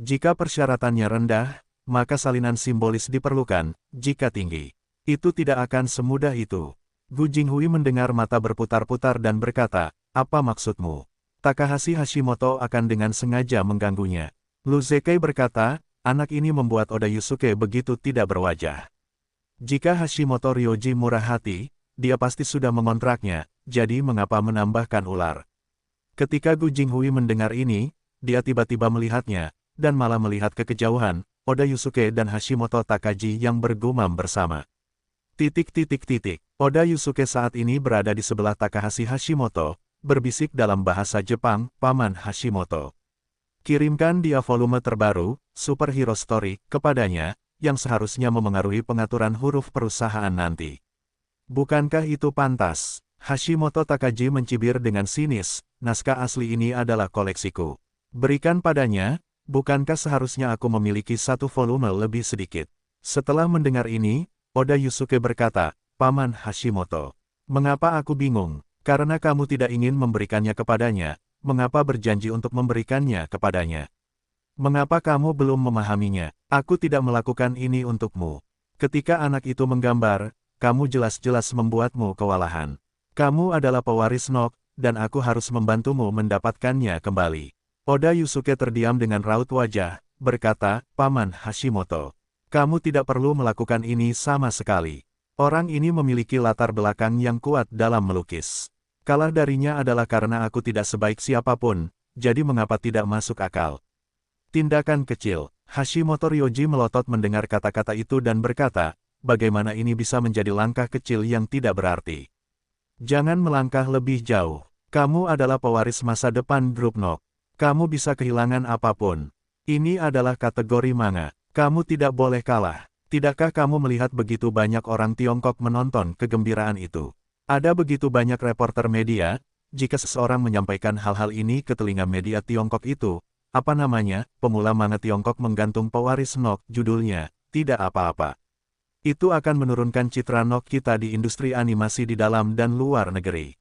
A: Jika persyaratannya rendah, maka salinan simbolis diperlukan. Jika tinggi, itu tidak akan semudah itu. Gu Jinghui mendengar mata berputar-putar dan berkata, apa maksudmu? Takahashi Hashimoto akan dengan sengaja mengganggunya. Lu Zekai berkata, anak ini membuat Oda Yusuke begitu tidak berwajah. Jika Hashimoto Ryoji murah hati, dia pasti sudah mengontraknya, jadi mengapa menambahkan ular? Ketika Gu Jinghui mendengar ini, dia tiba-tiba melihatnya, dan malah melihat ke kejauhan, Oda Yusuke dan Hashimoto Takagi yang bergumam bersama. Oda Yusuke saat ini berada di sebelah Takahashi Hashimoto, berbisik dalam bahasa Jepang, Paman Hashimoto. Kirimkan dia volume terbaru, Super Hero Story, kepadanya, yang seharusnya memengaruhi pengaturan huruf perusahaan nanti. Bukankah itu pantas? Hashimoto Takagi mencibir dengan sinis, naskah asli ini adalah koleksiku. Berikan padanya, bukankah seharusnya aku memiliki 1 volume lebih sedikit? Setelah mendengar ini, Oda Yusuke berkata, Paman Hashimoto. Mengapa aku bingung? Karena kamu tidak ingin memberikannya kepadanya, mengapa berjanji untuk memberikannya kepadanya? Mengapa kamu belum memahaminya? Aku tidak melakukan ini untukmu. Ketika anak itu menggambar, kamu jelas-jelas membuatmu kewalahan. Kamu adalah pewaris Nok, dan aku harus membantumu mendapatkannya kembali. Oda Yusuke terdiam dengan raut wajah, berkata, Paman Hashimoto. Kamu tidak perlu melakukan ini sama sekali. Orang ini memiliki latar belakang yang kuat dalam melukis. Kalah darinya adalah karena aku tidak sebaik siapapun, jadi mengapa tidak masuk akal? Tindakan kecil. Hashimoto Ryoji melotot mendengar kata-kata itu dan berkata, bagaimana ini bisa menjadi langkah kecil yang tidak berarti? Jangan melangkah lebih jauh. Kamu adalah pewaris masa depan grup Nok. Kamu bisa kehilangan apapun. Ini adalah kategori manga. Kamu tidak boleh kalah. Tidakkah kamu melihat begitu banyak orang Tiongkok menonton kegembiraan itu? Ada begitu banyak reporter media, jika seseorang menyampaikan hal-hal ini ke telinga media Tiongkok itu, apa namanya, pemula manga Tiongkok menggantung pewaris Nok, judulnya, tidak apa-apa. Itu akan menurunkan citra Nok kita di industri animasi di dalam dan luar negeri.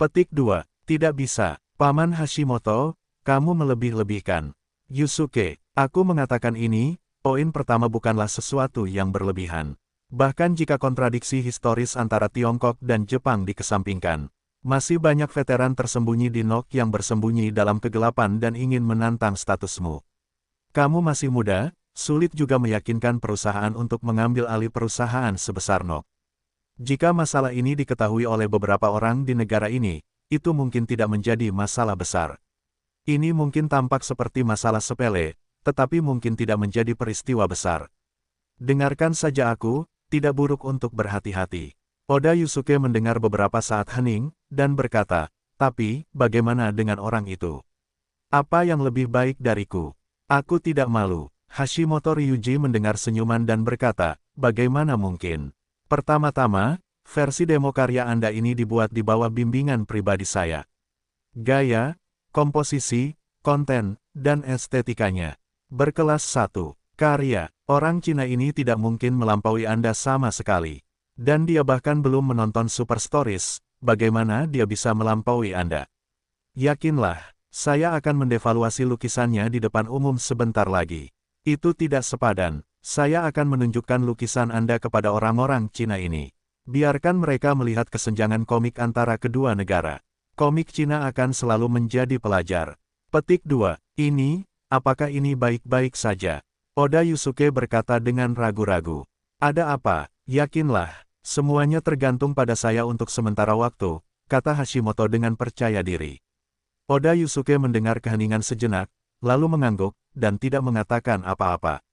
A: Petik 2. Tidak bisa. Paman Hashimoto, kamu melebih-lebihkan. Yusuke, aku mengatakan ini, poin pertama bukanlah sesuatu yang berlebihan. Bahkan jika kontradiksi historis antara Tiongkok dan Jepang dikesampingkan. Masih banyak veteran tersembunyi di Nok yang bersembunyi dalam kegelapan dan ingin menantang statusmu. Kamu masih muda, sulit juga meyakinkan perusahaan untuk mengambil alih perusahaan sebesar Nok. Jika masalah ini diketahui oleh beberapa orang di negara ini, itu mungkin tidak menjadi masalah besar. Ini mungkin tampak seperti masalah sepele, tetapi mungkin tidak menjadi peristiwa besar. Dengarkan saja aku, tidak buruk untuk berhati-hati. Oda Yusuke mendengar beberapa saat hening, dan berkata, tapi, bagaimana dengan orang itu? Apa yang lebih baik dariku? Aku tidak malu. Hashimoto Ryuji mendengar senyuman dan berkata, bagaimana mungkin? Pertama-tama, versi demo karya Anda ini dibuat di bawah bimbingan pribadi saya. Gaya, komposisi, konten, dan estetikanya. Berkelas 1. Karya, orang Cina ini tidak mungkin melampaui Anda sama sekali. Dan dia bahkan belum menonton Super Stories, bagaimana dia bisa melampaui Anda? Yakinlah, saya akan mendevaluasi lukisannya di depan umum sebentar lagi. Itu tidak sepadan, saya akan menunjukkan lukisan Anda kepada orang-orang Cina ini. Biarkan mereka melihat kesenjangan komik antara kedua negara. Komik Cina akan selalu menjadi pelajar. Petik 2. Apakah ini baik-baik saja? Oda Yusuke berkata dengan ragu-ragu. Ada apa? Yakinlah. Semuanya tergantung pada saya untuk sementara waktu, kata Hashimoto dengan percaya diri. Oda Yusuke mendengar keheningan sejenak, lalu mengangguk, dan tidak mengatakan apa-apa.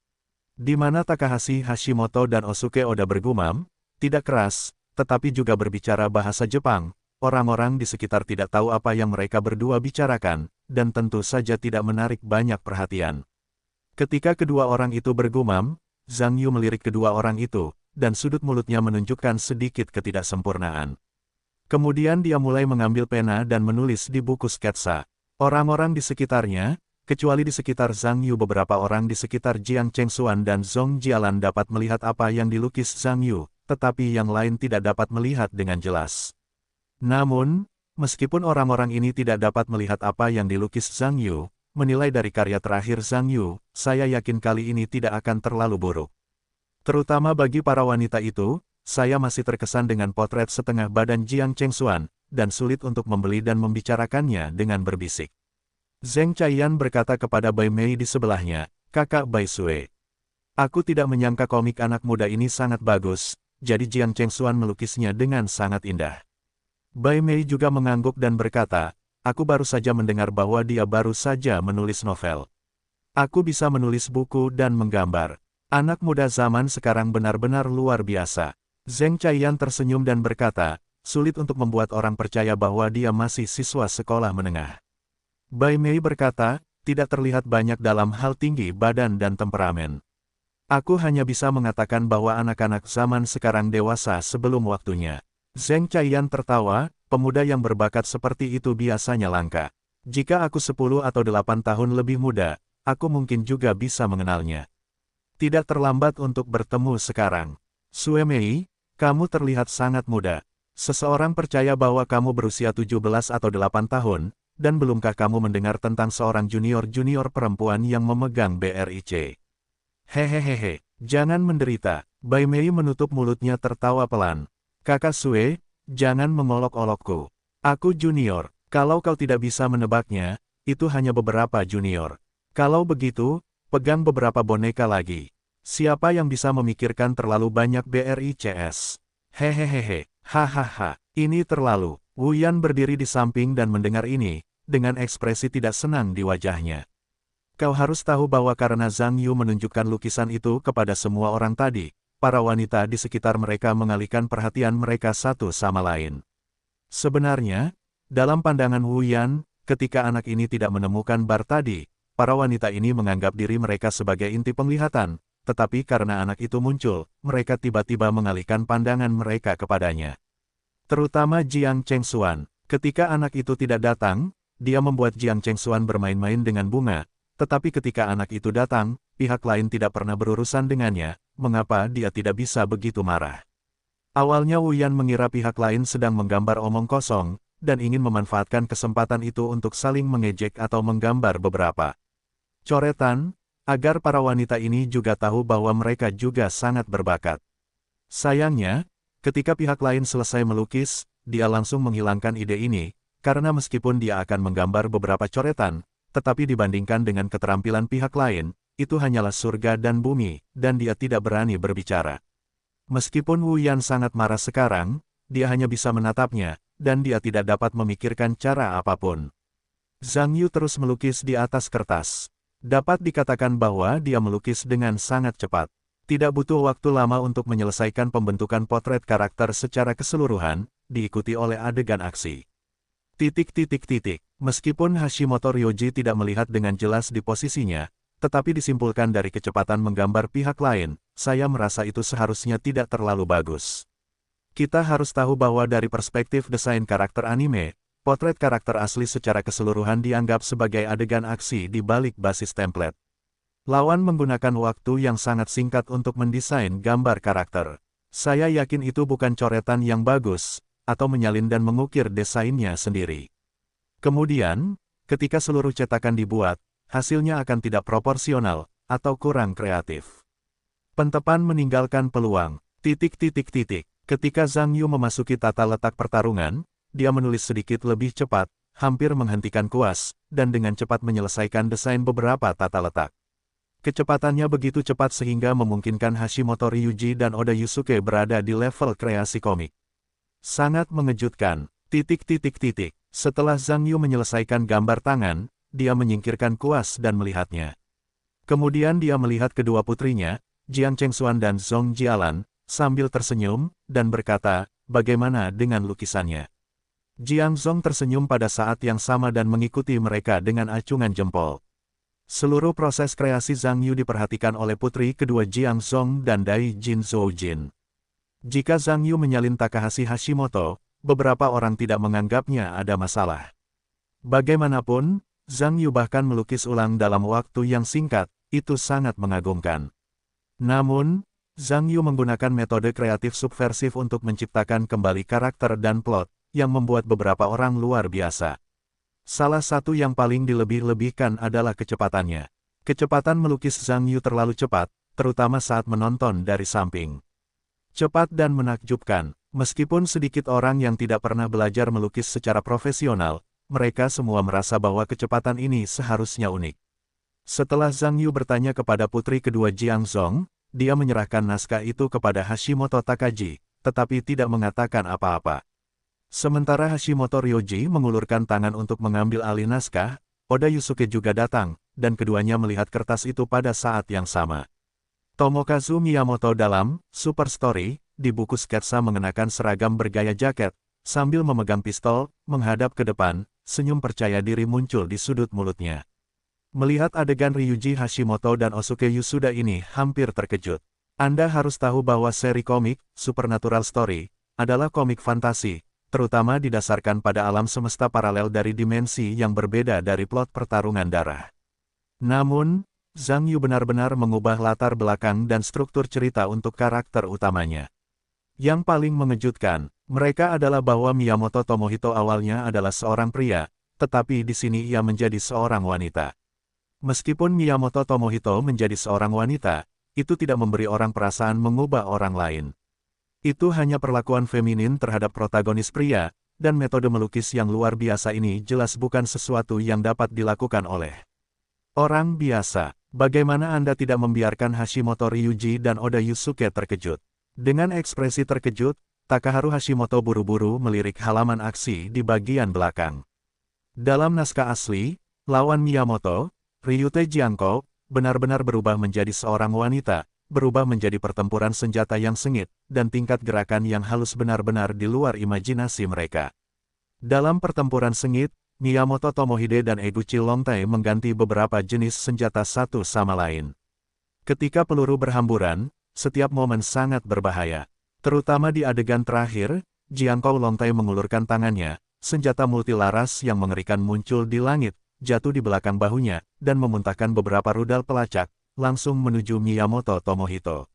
A: Di mana Takahashi Hashimoto dan Osuke Oda bergumam, tidak keras, tetapi juga berbicara bahasa Jepang, orang-orang di sekitar tidak tahu apa yang mereka berdua bicarakan, dan tentu saja tidak menarik banyak perhatian. Ketika kedua orang itu bergumam, Zhang Yu melirik kedua orang itu, dan sudut mulutnya menunjukkan sedikit ketidaksempurnaan. Kemudian dia mulai mengambil pena dan menulis di buku sketsa. Orang-orang di sekitarnya, kecuali di sekitar Zhang Yu, beberapa orang di sekitar Jiang Chengxuan dan Zhong Jialan dapat melihat apa yang dilukis Zhang Yu, tetapi yang lain tidak dapat melihat dengan jelas. Namun, meskipun orang-orang ini tidak dapat melihat apa yang dilukis Zhang Yu, menilai dari karya terakhir Zhang Yu, saya yakin kali ini tidak akan terlalu buruk. Terutama bagi para wanita itu, saya masih terkesan dengan potret setengah badan Jiang Chengxuan, dan sulit untuk membeli dan membicarakannya dengan berbisik. Zheng Chaiyan berkata kepada Bai Mei di sebelahnya, kakak Bai Sue. Aku tidak menyangka komik anak muda ini sangat bagus, jadi Jiang Chengxuan melukisnya dengan sangat indah. Bai Mei juga mengangguk dan berkata, aku baru saja mendengar bahwa dia baru saja menulis novel. Aku bisa menulis buku dan menggambar. Anak muda zaman sekarang benar-benar luar biasa. Zheng Chaiyan tersenyum dan berkata, sulit untuk membuat orang percaya bahwa dia masih siswa sekolah menengah. Bai Mei berkata, tidak terlihat banyak dalam hal tinggi badan dan temperamen. Aku hanya bisa mengatakan bahwa anak-anak zaman sekarang dewasa sebelum waktunya. Zheng Chaiyan tertawa, pemuda yang berbakat seperti itu biasanya langka. Jika aku 10 atau 8 tahun lebih muda, aku mungkin juga bisa mengenalnya. Tidak terlambat untuk bertemu sekarang. Sue Mei, kamu terlihat sangat muda. Seseorang percaya bahwa kamu berusia 17 atau 8 tahun, dan belumkah kamu mendengar tentang seorang junior-junior perempuan yang memegang BRIC? Hehehehe, jangan menderita. Bai Mei menutup mulutnya tertawa pelan. Kakak Sue, jangan mengolok-olokku. Aku junior. Kalau kau tidak bisa menebaknya, itu hanya beberapa junior. Kalau begitu, pegang beberapa boneka lagi. Siapa yang bisa memikirkan terlalu banyak BRICS? Hehehehe, hahaha, ini terlalu. Wu Yan berdiri di samping dan mendengar ini, dengan ekspresi tidak senang di wajahnya. Kau harus tahu bahwa karena Zhang Yu menunjukkan lukisan itu kepada semua orang tadi, para wanita di sekitar mereka mengalihkan perhatian mereka satu sama lain. Sebenarnya, dalam pandangan Wu Yan, ketika anak ini tidak menemukan bar tadi, para wanita ini menganggap diri mereka sebagai inti penglihatan, tetapi karena anak itu muncul, mereka tiba-tiba mengalihkan pandangan mereka kepadanya. Terutama Jiang Chengxuan. Ketika anak itu tidak datang, dia membuat Jiang Chengxuan bermain-main dengan bunga, tetapi ketika anak itu datang, pihak lain tidak pernah berurusan dengannya, mengapa dia tidak bisa begitu marah? Awalnya Wu Yan mengira pihak lain sedang menggambar omong kosong, dan ingin memanfaatkan kesempatan itu untuk saling mengejek atau menggambar beberapa coretan, agar para wanita ini juga tahu bahwa mereka juga sangat berbakat. Sayangnya, ketika pihak lain selesai melukis, dia langsung menghilangkan ide ini, karena meskipun dia akan menggambar beberapa coretan, tetapi dibandingkan dengan keterampilan pihak lain, itu hanyalah surga dan bumi, dan dia tidak berani berbicara. Meskipun Wu Yan sangat marah sekarang, dia hanya bisa menatapnya, dan dia tidak dapat memikirkan cara apapun. Zhang Yu terus melukis di atas kertas. Dapat dikatakan bahwa dia melukis dengan sangat cepat. Tidak butuh waktu lama untuk menyelesaikan pembentukan potret karakter secara keseluruhan, diikuti oleh adegan aksi. Meskipun Hashimoto Ryoji tidak melihat dengan jelas di posisinya, tetapi disimpulkan dari kecepatan menggambar pihak lain, saya merasa itu seharusnya tidak terlalu bagus. Kita harus tahu bahwa dari perspektif desain karakter anime, potret karakter asli secara keseluruhan dianggap sebagai adegan aksi di balik basis template. Lawan menggunakan waktu yang sangat singkat untuk mendesain gambar karakter. Saya yakin itu bukan coretan yang bagus, atau menyalin dan mengukir desainnya sendiri. Kemudian, ketika seluruh cetakan dibuat, hasilnya akan tidak proporsional, atau kurang kreatif. Pentepan meninggalkan peluang. Ketika Zhang Yu memasuki tata letak pertarungan, dia menulis sedikit lebih cepat, hampir menghentikan kuas, dan dengan cepat menyelesaikan desain beberapa tata letak. Kecepatannya begitu cepat sehingga memungkinkan Hashimoto Ryuji dan Oda Yusuke berada di level kreasi komik. Sangat mengejutkan. Setelah Zhang Yu menyelesaikan gambar tangan, dia menyingkirkan kuas dan melihatnya. Kemudian dia melihat kedua putrinya, Jiang Chengxuan dan Zhong Jialan, sambil tersenyum, dan berkata, bagaimana dengan lukisannya? Jiang Zhong tersenyum pada saat yang sama dan mengikuti mereka dengan acungan jempol. Seluruh proses kreasi Zhang Yu diperhatikan oleh putri kedua Jiang Zhong dan Dai Jin Zhoujin. Jika Zhang Yu menyalin Takahashi Hashimoto, beberapa orang tidak menganggapnya ada masalah. Bagaimanapun, Zhang Yu bahkan melukis ulang dalam waktu yang singkat, itu sangat mengagumkan. Namun, Zhang Yu menggunakan metode kreatif subversif untuk menciptakan kembali karakter dan plot, yang membuat beberapa orang luar biasa. Salah satu yang paling dilebih-lebihkan adalah kecepatannya. Kecepatan melukis Zhang Yu terlalu cepat, terutama saat menonton dari samping. Cepat dan menakjubkan, meskipun sedikit orang yang tidak pernah belajar melukis secara profesional, mereka semua merasa bahwa kecepatan ini seharusnya unik. Setelah Zhang Yu bertanya kepada putri kedua Jiang Zhong, dia menyerahkan naskah itu kepada Hashimoto Takagi, tetapi tidak mengatakan apa-apa. Sementara Hashimoto Ryoji mengulurkan tangan untuk mengambil alih naskah, Oda Yusuke juga datang, dan keduanya melihat kertas itu pada saat yang sama. Tomokazu Miyamoto dalam Super Story, di buku sketsa mengenakan seragam bergaya jaket, sambil memegang pistol, menghadap ke depan, senyum percaya diri muncul di sudut mulutnya. Melihat adegan Ryuji Hashimoto dan Osuke Yusuda ini hampir terkejut. Anda harus tahu bahwa seri komik, Supernatural Story, adalah komik fantasi, terutama didasarkan pada alam semesta paralel dari dimensi yang berbeda dari plot pertarungan darah. Namun, Zhang Yu benar-benar mengubah latar belakang dan struktur cerita untuk karakter utamanya. Yang paling mengejutkan, mereka adalah bahwa Miyamoto Tomohito awalnya adalah seorang pria, tetapi di sini ia menjadi seorang wanita. Meskipun Miyamoto Tomohito menjadi seorang wanita, itu tidak memberi orang perasaan mengubah orang lain. Itu hanya perlakuan feminin terhadap protagonis pria, dan metode melukis yang luar biasa ini jelas bukan sesuatu yang dapat dilakukan oleh orang biasa. Bagaimana Anda tidak membiarkan Hashimoto Ryuji dan Oda Yusuke terkejut? Dengan ekspresi terkejut, Takaharu Hashimoto buru-buru melirik halaman aksi di bagian belakang. Dalam naskah asli, lawan Miyamoto, Ryute Jianko, benar-benar berubah menjadi seorang wanita, berubah menjadi pertempuran senjata yang sengit, dan tingkat gerakan yang halus benar-benar di luar imajinasi mereka. Dalam pertempuran sengit, Miyamoto Tomohide dan Eguchi Longtai mengganti beberapa jenis senjata satu sama lain. Ketika peluru berhamburan, setiap momen sangat berbahaya. Terutama di adegan terakhir, Jianko Longtai mengulurkan tangannya, senjata multilaras yang mengerikan muncul di langit, jatuh di belakang bahunya, dan memuntahkan beberapa rudal pelacak, langsung menuju Miyamoto Tomohito.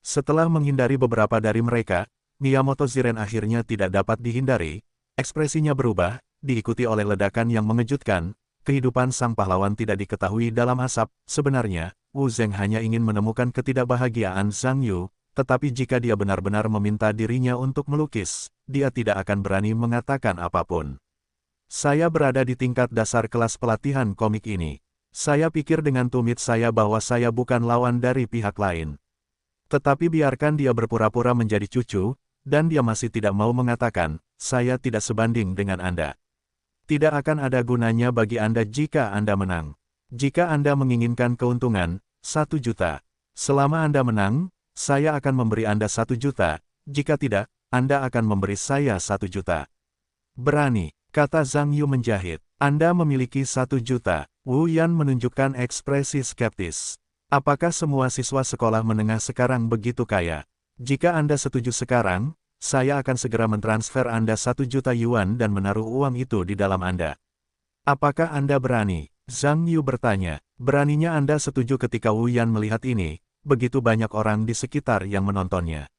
A: Setelah menghindari beberapa dari mereka, Miyamoto Ziren akhirnya tidak dapat dihindari, ekspresinya berubah, diikuti oleh ledakan yang mengejutkan. Kehidupan sang pahlawan tidak diketahui dalam asap. Sebenarnya, Wu Zeng hanya ingin menemukan ketidakbahagiaan Zhang Yu, tetapi jika dia benar-benar meminta dirinya untuk melukis, dia tidak akan berani mengatakan apapun. Saya berada di tingkat dasar kelas pelatihan komik ini. Saya pikir dengan tumit saya bahwa saya bukan lawan dari pihak lain. Tetapi biarkan dia berpura-pura menjadi cucu, dan dia masih tidak mau mengatakan, saya tidak sebanding dengan Anda. Tidak akan ada gunanya bagi Anda jika Anda menang. Jika Anda menginginkan keuntungan, 1 juta. Selama Anda menang, saya akan memberi Anda 1 juta, jika tidak, Anda akan memberi saya 1 juta. Berani, kata Zhang Yu menjahit. Anda memiliki 1 juta. Wu Yan menunjukkan ekspresi skeptis. Apakah semua siswa sekolah menengah sekarang begitu kaya? Jika Anda setuju sekarang, saya akan segera mentransfer Anda 1 juta yuan dan menaruh uang itu di dalam Anda. Apakah Anda berani? Zhang Yu bertanya. Beraninya Anda setuju ketika Wu Yan melihat ini, begitu banyak orang di sekitar yang menontonnya.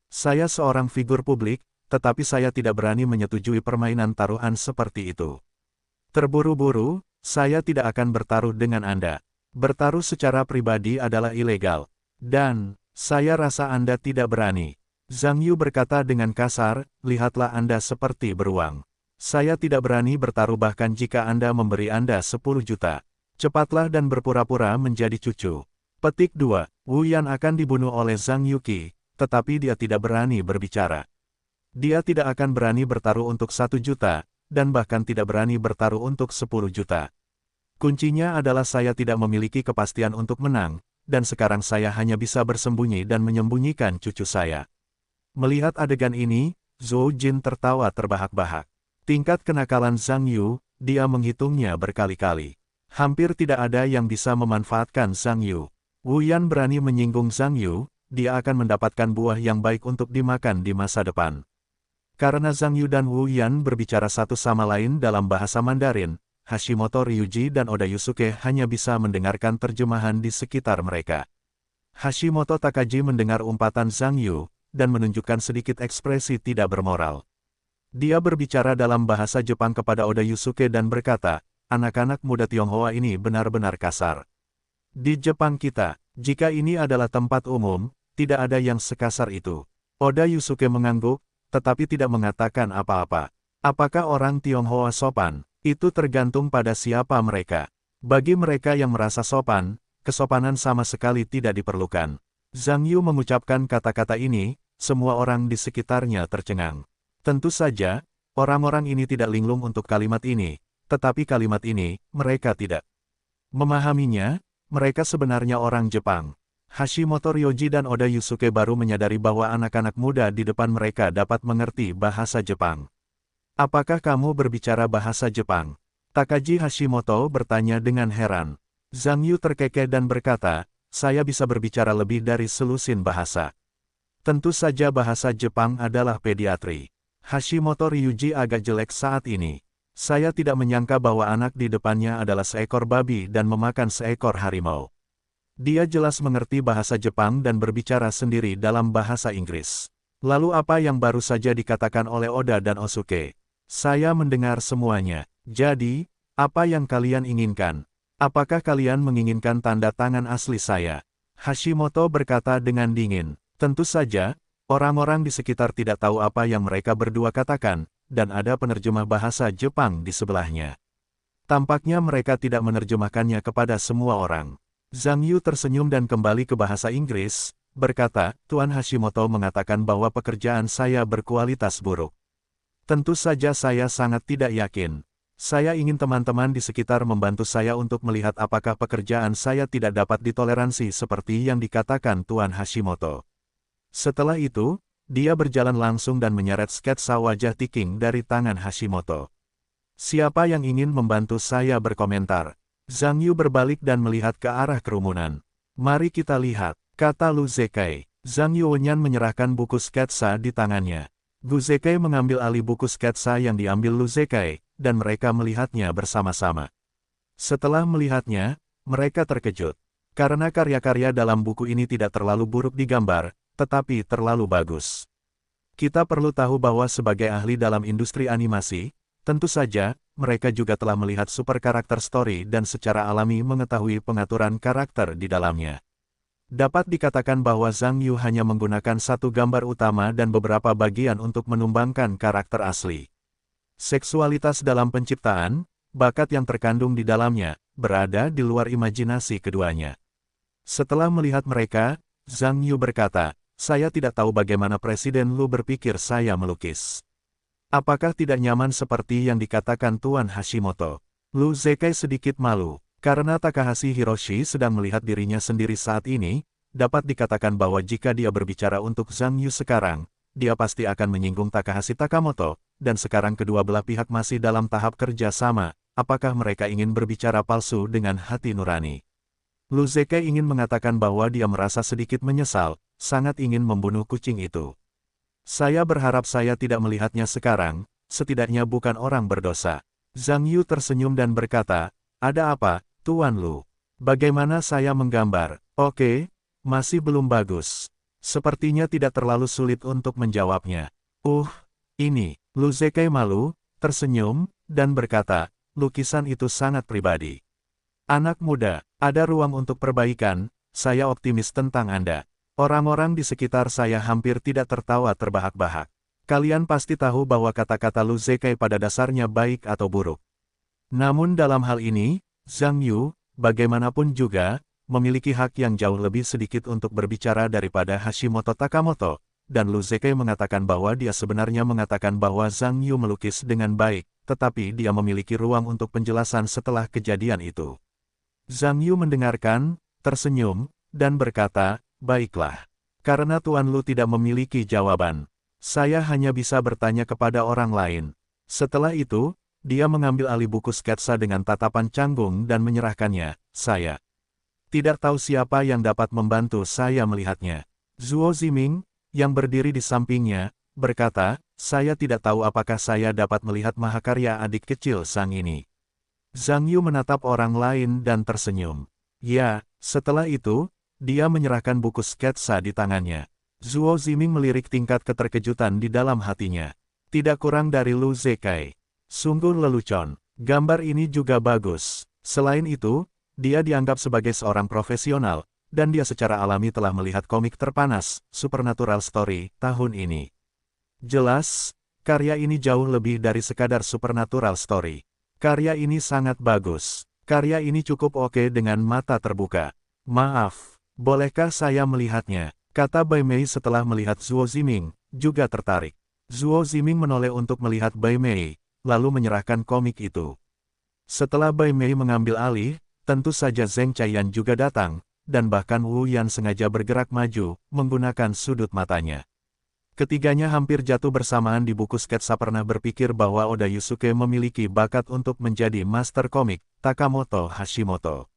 A: Saya seorang figur publik, tetapi saya tidak berani menyetujui permainan taruhan seperti itu. Terburu-buru, saya tidak akan bertaruh dengan Anda. Bertaruh secara pribadi adalah ilegal. Dan, saya rasa Anda tidak berani. Zhang Yu berkata dengan kasar, lihatlah Anda seperti beruang. Saya tidak berani bertaruh bahkan jika Anda memberi Anda 10 juta. Cepatlah dan berpura-pura menjadi cucu. Petik 2. Wu Yan akan dibunuh oleh Zhang Yuqi, tetapi dia tidak berani berbicara. Dia tidak akan berani bertaruh untuk 1 juta, dan bahkan tidak berani bertaruh untuk 10 juta. Kuncinya adalah saya tidak memiliki kepastian untuk menang, dan sekarang saya hanya bisa bersembunyi dan menyembunyikan cucu saya. Melihat adegan ini, Zhou Jin tertawa terbahak-bahak. Tingkat kenakalan Zhang Yu, dia menghitungnya berkali-kali. Hampir tidak ada yang bisa memanfaatkan Zhang Yu. Wu Yan berani menyinggung Zhang Yu, dia akan mendapatkan buah yang baik untuk dimakan di masa depan. Karena Zhang Yu dan Wu Yan berbicara satu sama lain dalam bahasa Mandarin, Hashimoto Ryuji dan Oda Yusuke hanya bisa mendengarkan terjemahan di sekitar mereka. Hashimoto Takagi mendengar umpatan Zhang Yu, dan menunjukkan sedikit ekspresi tidak bermoral. Dia berbicara dalam bahasa Jepang kepada Oda Yusuke dan berkata, anak-anak muda Tionghoa ini benar-benar kasar. Di Jepang kita, jika ini adalah tempat umum, tidak ada yang sekasar itu. Oda Yusuke mengangguk, tetapi tidak mengatakan apa-apa. Apakah orang Tionghoa sopan? Itu tergantung pada siapa mereka. Bagi mereka yang merasa sopan, kesopanan sama sekali tidak diperlukan. Zhang Yu mengucapkan kata-kata ini, semua orang di sekitarnya tercengang. Tentu saja, orang-orang ini tidak linglung untuk kalimat ini, tetapi kalimat ini, mereka tidak memahaminya, mereka sebenarnya orang Jepang. Hashimoto Ryoji dan Oda Yusuke baru menyadari bahwa anak-anak muda di depan mereka dapat mengerti bahasa Jepang. Apakah kamu berbicara bahasa Jepang? Takagi Hashimoto bertanya dengan heran. Zhang Yu terkekeh dan berkata, saya bisa berbicara lebih dari selusin bahasa. Tentu saja bahasa Jepang adalah pediatri. Hashimoto Ryuji agak jelek saat ini. Saya tidak menyangka bahwa anak di depannya adalah seekor babi dan memakan seekor harimau. Dia jelas mengerti bahasa Jepang dan berbicara sendiri dalam bahasa Inggris. Lalu apa yang baru saja dikatakan oleh Oda dan Osuke? Saya mendengar semuanya. Jadi, apa yang kalian inginkan? Apakah kalian menginginkan tanda tangan asli saya? Hashimoto berkata dengan dingin. Tentu saja, orang-orang di sekitar tidak tahu apa yang mereka berdua katakan, dan ada penerjemah bahasa Jepang di sebelahnya. Tampaknya mereka tidak menerjemahkannya kepada semua orang. Zhang Yu tersenyum dan kembali ke bahasa Inggris, berkata, Tuan Hashimoto mengatakan bahwa pekerjaan saya berkualitas buruk. Tentu saja saya sangat tidak yakin. Saya ingin teman-teman di sekitar membantu saya untuk melihat apakah pekerjaan saya tidak dapat ditoleransi seperti yang dikatakan Tuan Hashimoto. Setelah itu, dia berjalan langsung dan menyeret sketsa wajah Tiking dari tangan Hashimoto. Siapa yang ingin membantu saya berkomentar? Zhang Yu berbalik dan melihat ke arah kerumunan. Mari kita lihat, kata Lu Zekai. Zhang Yuanyan menyerahkan buku sketsa di tangannya. Gu Zekai mengambil alih buku sketsa yang diambil Lu Zekai, dan mereka melihatnya bersama-sama. Setelah melihatnya, mereka terkejut. Karena karya-karya dalam buku ini tidak terlalu buruk digambar, tetapi terlalu bagus. Kita perlu tahu bahwa sebagai ahli dalam industri animasi, tentu saja, mereka juga telah melihat super karakter story dan secara alami mengetahui pengaturan karakter di dalamnya. Dapat dikatakan bahwa Zhang Yu hanya menggunakan satu gambar utama dan beberapa bagian untuk menumbangkan karakter asli. Seksualitas dalam penciptaan, bakat yang terkandung di dalamnya, berada di luar imajinasi keduanya. Setelah melihat mereka, Zhang Yu berkata, saya tidak tahu bagaimana Presiden Lu berpikir saya melukis. Apakah tidak nyaman seperti yang dikatakan Tuan Hashimoto? Lu Zekai sedikit malu, karena Takahashi Hiroshi sedang melihat dirinya sendiri saat ini, dapat dikatakan bahwa jika dia berbicara untuk Zhang Yu sekarang, dia pasti akan menyinggung Takahashi Takamoto, dan sekarang kedua belah pihak masih dalam tahap kerja sama, apakah mereka ingin berbicara palsu dengan hati nurani? Lu Zekai ingin mengatakan bahwa dia merasa sedikit menyesal, sangat ingin membunuh kucing itu. Saya berharap saya tidak melihatnya sekarang, setidaknya bukan orang berdosa. Zhang Yu tersenyum dan berkata, ada apa, Tuan Lu? Bagaimana saya menggambar? Oke, masih belum bagus. Sepertinya tidak terlalu sulit untuk menjawabnya. Ini, Lu Zekai malu, tersenyum, dan berkata, lukisan itu sangat pribadi. Anak muda, ada ruang untuk perbaikan, saya optimis tentang Anda. Orang-orang di sekitar saya hampir tidak tertawa terbahak-bahak. Kalian pasti tahu bahwa kata-kata Lu Zekai pada dasarnya baik atau buruk. Namun dalam hal ini, Zhang Yu, bagaimanapun juga, memiliki hak yang jauh lebih sedikit untuk berbicara daripada Hashimoto Takamoto, dan Lu Zekai mengatakan bahwa dia sebenarnya mengatakan bahwa Zhang Yu melukis dengan baik, tetapi dia memiliki ruang untuk penjelasan setelah kejadian itu. Zhang Yu mendengarkan, tersenyum, dan berkata, baiklah. Karena Tuan Lu tidak memiliki jawaban, saya hanya bisa bertanya kepada orang lain. Setelah itu, dia mengambil alih buku sketsa dengan tatapan canggung dan menyerahkannya, saya tidak tahu siapa yang dapat membantu saya melihatnya. Zuo Ziming, yang berdiri di sampingnya, berkata, saya tidak tahu apakah saya dapat melihat mahakarya adik kecil sang ini. Zhang Yu menatap orang lain dan tersenyum. Ya, setelah itu, dia menyerahkan buku sketsa di tangannya. Zuo Ziming melirik tingkat keterkejutan di dalam hatinya. Tidak kurang dari Lu Zekai. Sungguh lelucon. Gambar ini juga bagus. Selain itu, dia dianggap sebagai seorang profesional, dan dia secara alami telah melihat komik terpanas, Supernatural Story, tahun ini. Jelas, karya ini jauh lebih dari sekadar Supernatural Story. Karya ini sangat bagus. Karya ini cukup oke dengan mata terbuka. Maaf, bolehkah saya melihatnya? Kata Bai Mei setelah melihat Zuo Ziming, juga tertarik. Zuo Ziming menoleh untuk melihat Bai Mei, lalu menyerahkan komik itu. Setelah Bai Mei mengambil alih, tentu saja Zheng Chaiyan juga datang, dan bahkan Wu Yan sengaja bergerak maju, menggunakan sudut matanya. Ketiganya hampir jatuh bersamaan di buku sketsa pernah berpikir bahwa Oda Yusuke memiliki bakat untuk menjadi master komik, Takamoto Hashimoto.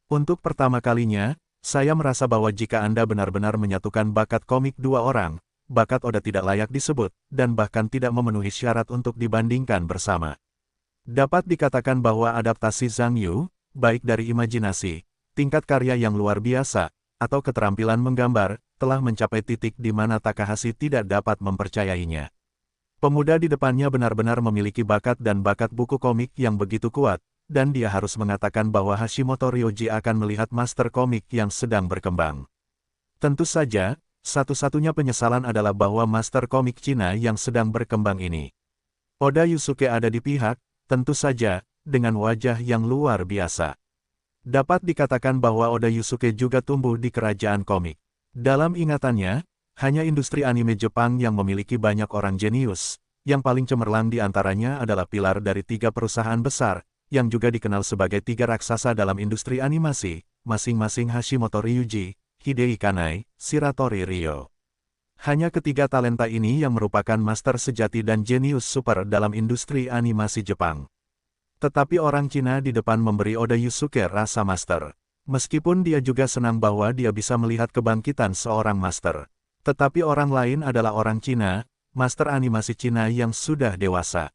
A: Untuk pertama kalinya, saya merasa bahwa jika Anda benar-benar menyatukan bakat komik dua orang, bakat Oda tidak layak disebut, dan bahkan tidak memenuhi syarat untuk dibandingkan bersama. Dapat dikatakan bahwa adaptasi Zhang Yu, baik dari imajinasi, tingkat karya yang luar biasa, atau keterampilan menggambar, telah mencapai titik di mana Takahashi tidak dapat mempercayainya. Pemuda di depannya benar-benar memiliki bakat dan bakat buku komik yang begitu kuat, dan dia harus mengatakan bahwa Hashimoto Ryoji akan melihat master komik yang sedang berkembang. Tentu saja, satu-satunya penyesalan adalah bahwa master komik Cina yang sedang berkembang ini. Oda Yusuke ada di pihak, tentu saja, dengan wajah yang luar biasa. Dapat dikatakan bahwa Oda Yusuke juga tumbuh di kerajaan komik. Dalam ingatannya, hanya industri anime Jepang yang memiliki banyak orang jenius, yang paling cemerlang di antaranya adalah pilar dari 3 perusahaan besar, yang juga dikenal sebagai 3 raksasa dalam industri animasi, masing-masing Hashimoto Ryuji, Hideki Kanai, Shiratori Ryo. Hanya ketiga talenta ini yang merupakan master sejati dan jenius super dalam industri animasi Jepang. Tetapi orang Cina di depan memberi Oda Yusuke rasa master. Meskipun dia juga senang bahwa dia bisa melihat kebangkitan seorang master. Tetapi orang lain adalah orang Cina, master animasi Cina yang sudah dewasa.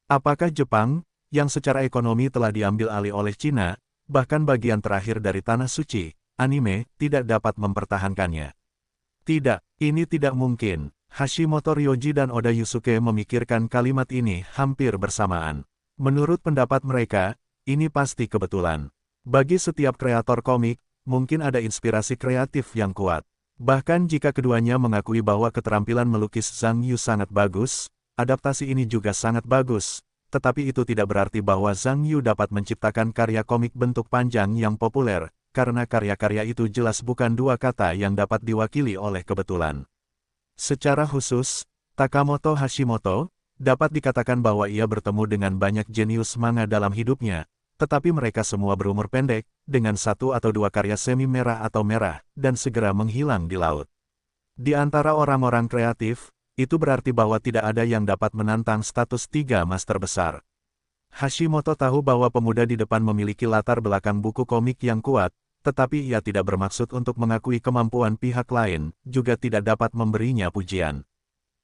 A: Apakah Jepang, yang secara ekonomi telah diambil alih oleh Cina, bahkan bagian terakhir dari Tanah Suci, anime, tidak dapat mempertahankannya? Tidak, ini tidak mungkin. Hashimoto Ryoji dan Oda Yusuke memikirkan kalimat ini hampir bersamaan. Menurut pendapat mereka, ini pasti kebetulan. Bagi setiap kreator komik, mungkin ada inspirasi kreatif yang kuat. Bahkan jika keduanya mengakui bahwa keterampilan melukis Zhang Yu sangat bagus, adaptasi ini juga sangat bagus, tetapi itu tidak berarti bahwa Zhang Yu dapat menciptakan karya komik bentuk panjang yang populer, karena karya-karya itu jelas bukan dua kata yang dapat diwakili oleh kebetulan. Secara khusus, Takamoto Hashimoto, dapat dikatakan bahwa ia bertemu dengan banyak jenius manga dalam hidupnya, tetapi mereka semua berumur pendek, dengan 1 atau 2 karya semi merah atau merah, dan segera menghilang di laut. Di antara orang-orang kreatif, itu berarti bahwa tidak ada yang dapat menantang status 3 master besar. Hashimoto tahu bahwa pemuda di depan memiliki latar belakang buku komik yang kuat, tetapi ia tidak bermaksud untuk mengakui kemampuan pihak lain, juga tidak dapat memberinya pujian.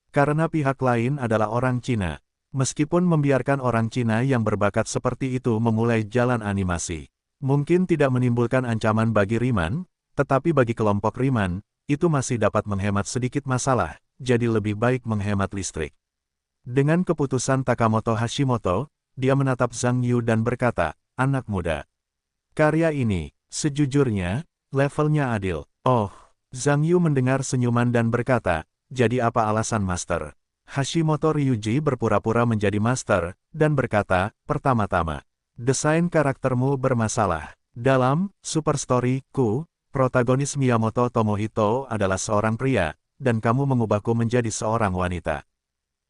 A: Karena pihak lain adalah orang Cina. Meskipun membiarkan orang Cina yang berbakat seperti itu memulai jalan animasi, mungkin tidak menimbulkan ancaman bagi Riman, tetapi bagi kelompok Riman, itu masih dapat menghemat sedikit masalah, jadi lebih baik menghemat listrik. Dengan keputusan Takamoto Hashimoto, dia menatap Zhang Yu dan berkata, "Anak muda. Karya ini, sejujurnya, levelnya adil." Oh, Zhang Yu mendengar senyuman dan berkata, "Jadi apa alasan master?" Hashimoto Ryuji berpura-pura menjadi master, dan berkata, "Pertama-tama, desain karaktermu bermasalah. Dalam Super Story-ku, protagonis Miyamoto Tomohito adalah seorang pria, dan kamu mengubahku menjadi seorang wanita.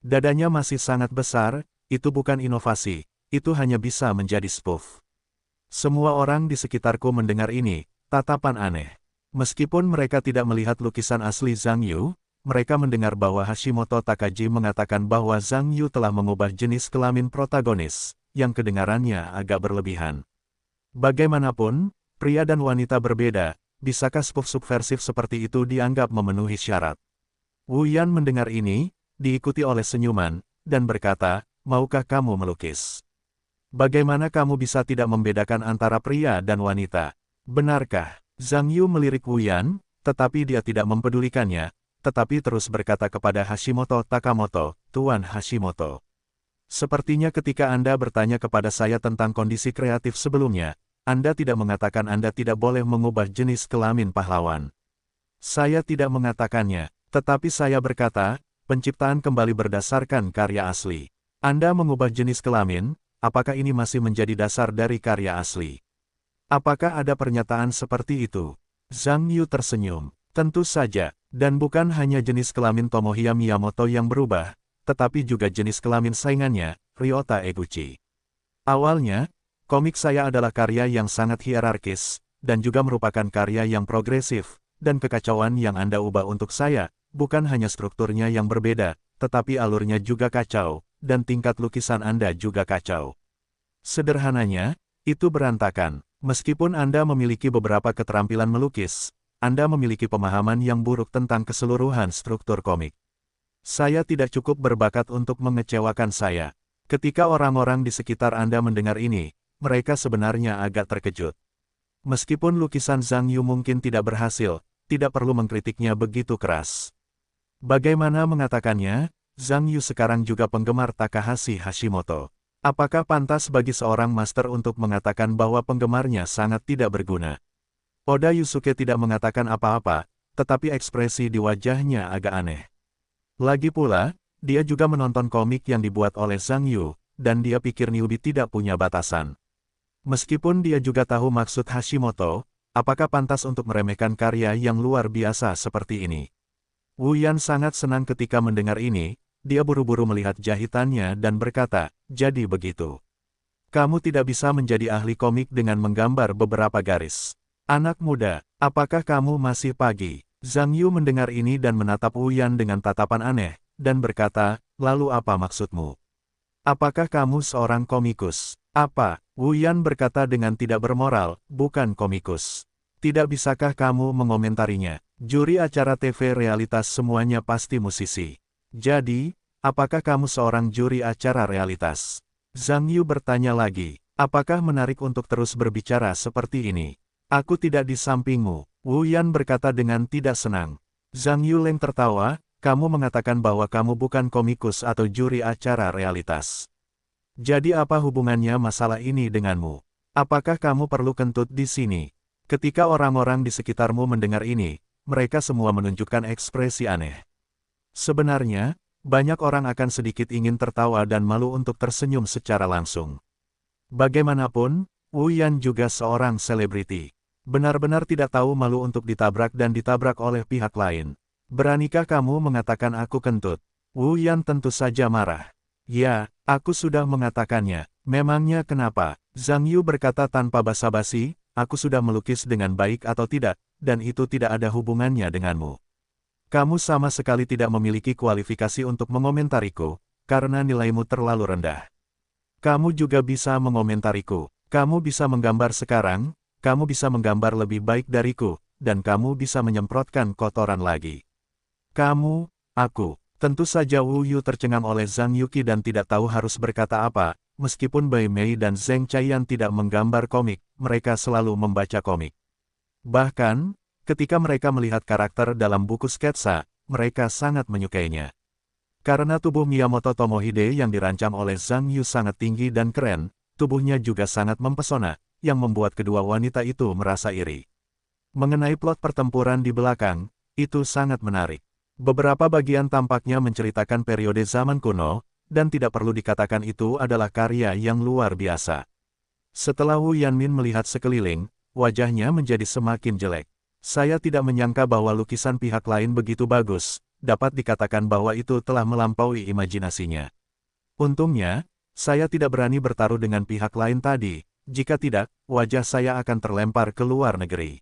A: Dadanya masih sangat besar, itu bukan inovasi, itu hanya bisa menjadi spoof." Semua orang di sekitarku mendengar ini, tatapan aneh. Meskipun mereka tidak melihat lukisan asli Zhang Yu, mereka mendengar bahwa Hashimoto Takagi mengatakan bahwa Zhang Yu telah mengubah jenis kelamin protagonis, yang kedengarannya agak berlebihan. Bagaimanapun, pria dan wanita berbeda, bisakah spoof subversif seperti itu dianggap memenuhi syarat? Wu Yan mendengar ini, diikuti oleh senyuman, dan berkata, "Maukah kamu melukis? Bagaimana kamu bisa tidak membedakan antara pria dan wanita? Benarkah?" Zhang Yu melirik Wu Yan, tetapi dia tidak mempedulikannya, tetapi terus berkata kepada Hashimoto Takamoto, "Tuan Hashimoto. Sepertinya ketika Anda bertanya kepada saya tentang kondisi kreatif sebelumnya, Anda tidak mengatakan Anda tidak boleh mengubah jenis kelamin pahlawan. Saya tidak mengatakannya, tetapi saya berkata, penciptaan kembali berdasarkan karya asli. Anda mengubah jenis kelamin, apakah ini masih menjadi dasar dari karya asli? Apakah ada pernyataan seperti itu?" Zhang Yu tersenyum. Tentu saja, dan bukan hanya jenis kelamin Tomohito Miyamoto yang berubah, tetapi juga jenis kelamin saingannya, Ryota Eguchi. Awalnya, komik saya adalah karya yang sangat hierarkis, dan juga merupakan karya yang progresif, dan kekacauan yang Anda ubah untuk saya, bukan hanya strukturnya yang berbeda, tetapi alurnya juga kacau, dan tingkat lukisan Anda juga kacau. Sederhananya, itu berantakan. Meskipun Anda memiliki beberapa keterampilan melukis, Anda memiliki pemahaman yang buruk tentang keseluruhan struktur komik. Saya tidak cukup berbakat untuk mengecewakan saya. Ketika orang-orang di sekitar Anda mendengar ini, mereka sebenarnya agak terkejut. Meskipun lukisan Zhang Yu mungkin tidak berhasil, tidak perlu mengkritiknya begitu keras. Bagaimana mengatakannya, Zhang Yu sekarang juga penggemar Takahashi Hashimoto. Apakah pantas bagi seorang master untuk mengatakan bahwa penggemarnya sangat tidak berguna? Oda Yusuke tidak mengatakan apa-apa, tetapi ekspresi di wajahnya agak aneh. Lagi pula, dia juga menonton komik yang dibuat oleh Zhang Yu, dan dia pikir newbie tidak punya batasan. Meskipun dia juga tahu maksud Hashimoto, apakah pantas untuk meremehkan karya yang luar biasa seperti ini? Wu Yan sangat senang ketika mendengar ini, dia buru-buru melihat jahitannya dan berkata, jadi begitu. Kamu tidak bisa menjadi ahli komik dengan menggambar beberapa garis. Anak muda, apakah kamu masih pagi? Zhang Yu mendengar ini dan menatap Wu Yan dengan tatapan aneh, dan berkata, lalu apa maksudmu? Apakah kamu seorang komikus? Apa? Wu Yan berkata dengan tidak bermoral, bukan komikus. Tidak bisakah kamu mengomentarinya? Juri acara TV realitas semuanya pasti musisi. Jadi, apakah kamu seorang juri acara realitas? Zhang Yu bertanya lagi, apakah menarik untuk terus berbicara seperti ini? Aku tidak di sampingmu, Wu Yan berkata dengan tidak senang. Zhang Yuleng tertawa, kamu mengatakan bahwa kamu bukan komikus atau juri acara realitas. Jadi apa hubungannya masalah ini denganmu? Apakah kamu perlu kentut di sini? Ketika orang-orang di sekitarmu mendengar ini, mereka semua menunjukkan ekspresi aneh. Sebenarnya, banyak orang akan sedikit ingin tertawa dan malu untuk tersenyum secara langsung. Bagaimanapun, Wu Yan juga seorang selebriti. Benar-benar tidak tahu malu untuk ditabrak dan ditabrak oleh pihak lain. Beranikah kamu mengatakan aku kentut? Wu Yan tentu saja marah. Ya, aku sudah mengatakannya. Memangnya kenapa? Zhang Yu berkata tanpa basa-basi, aku sudah melukis dengan baik atau tidak, dan itu tidak ada hubungannya denganmu. Kamu sama sekali tidak memiliki kualifikasi untuk mengomentariku, karena nilaimu terlalu rendah. Kamu juga bisa mengomentariku. Kamu bisa menggambar sekarang, kamu bisa menggambar lebih baik dariku, dan kamu bisa menyemprotkan kotoran lagi. Kamu, aku. Tentu saja Wu Yu tercengang oleh Zhang Yuqi dan tidak tahu harus berkata apa, meskipun Bai Mei dan Zheng Chaiyan tidak menggambar komik, mereka selalu membaca komik. Bahkan, ketika mereka melihat karakter dalam buku sketsa, mereka sangat menyukainya. Karena tubuh Miyamoto Tomohide yang dirancang oleh Zhang Yu sangat tinggi dan keren, tubuhnya juga sangat mempesona, yang membuat kedua wanita itu merasa iri. Mengenai plot pertempuran di belakang, itu sangat menarik. Beberapa bagian tampaknya menceritakan periode zaman kuno, dan tidak perlu dikatakan itu adalah karya yang luar biasa. Setelah Wu Yanmin melihat sekeliling, wajahnya menjadi semakin jelek. Saya tidak menyangka bahwa lukisan pihak lain begitu bagus, dapat dikatakan bahwa itu telah melampaui imajinasinya. Untungnya, saya tidak berani bertaruh dengan pihak lain tadi, jika tidak, wajah saya akan terlempar ke luar negeri.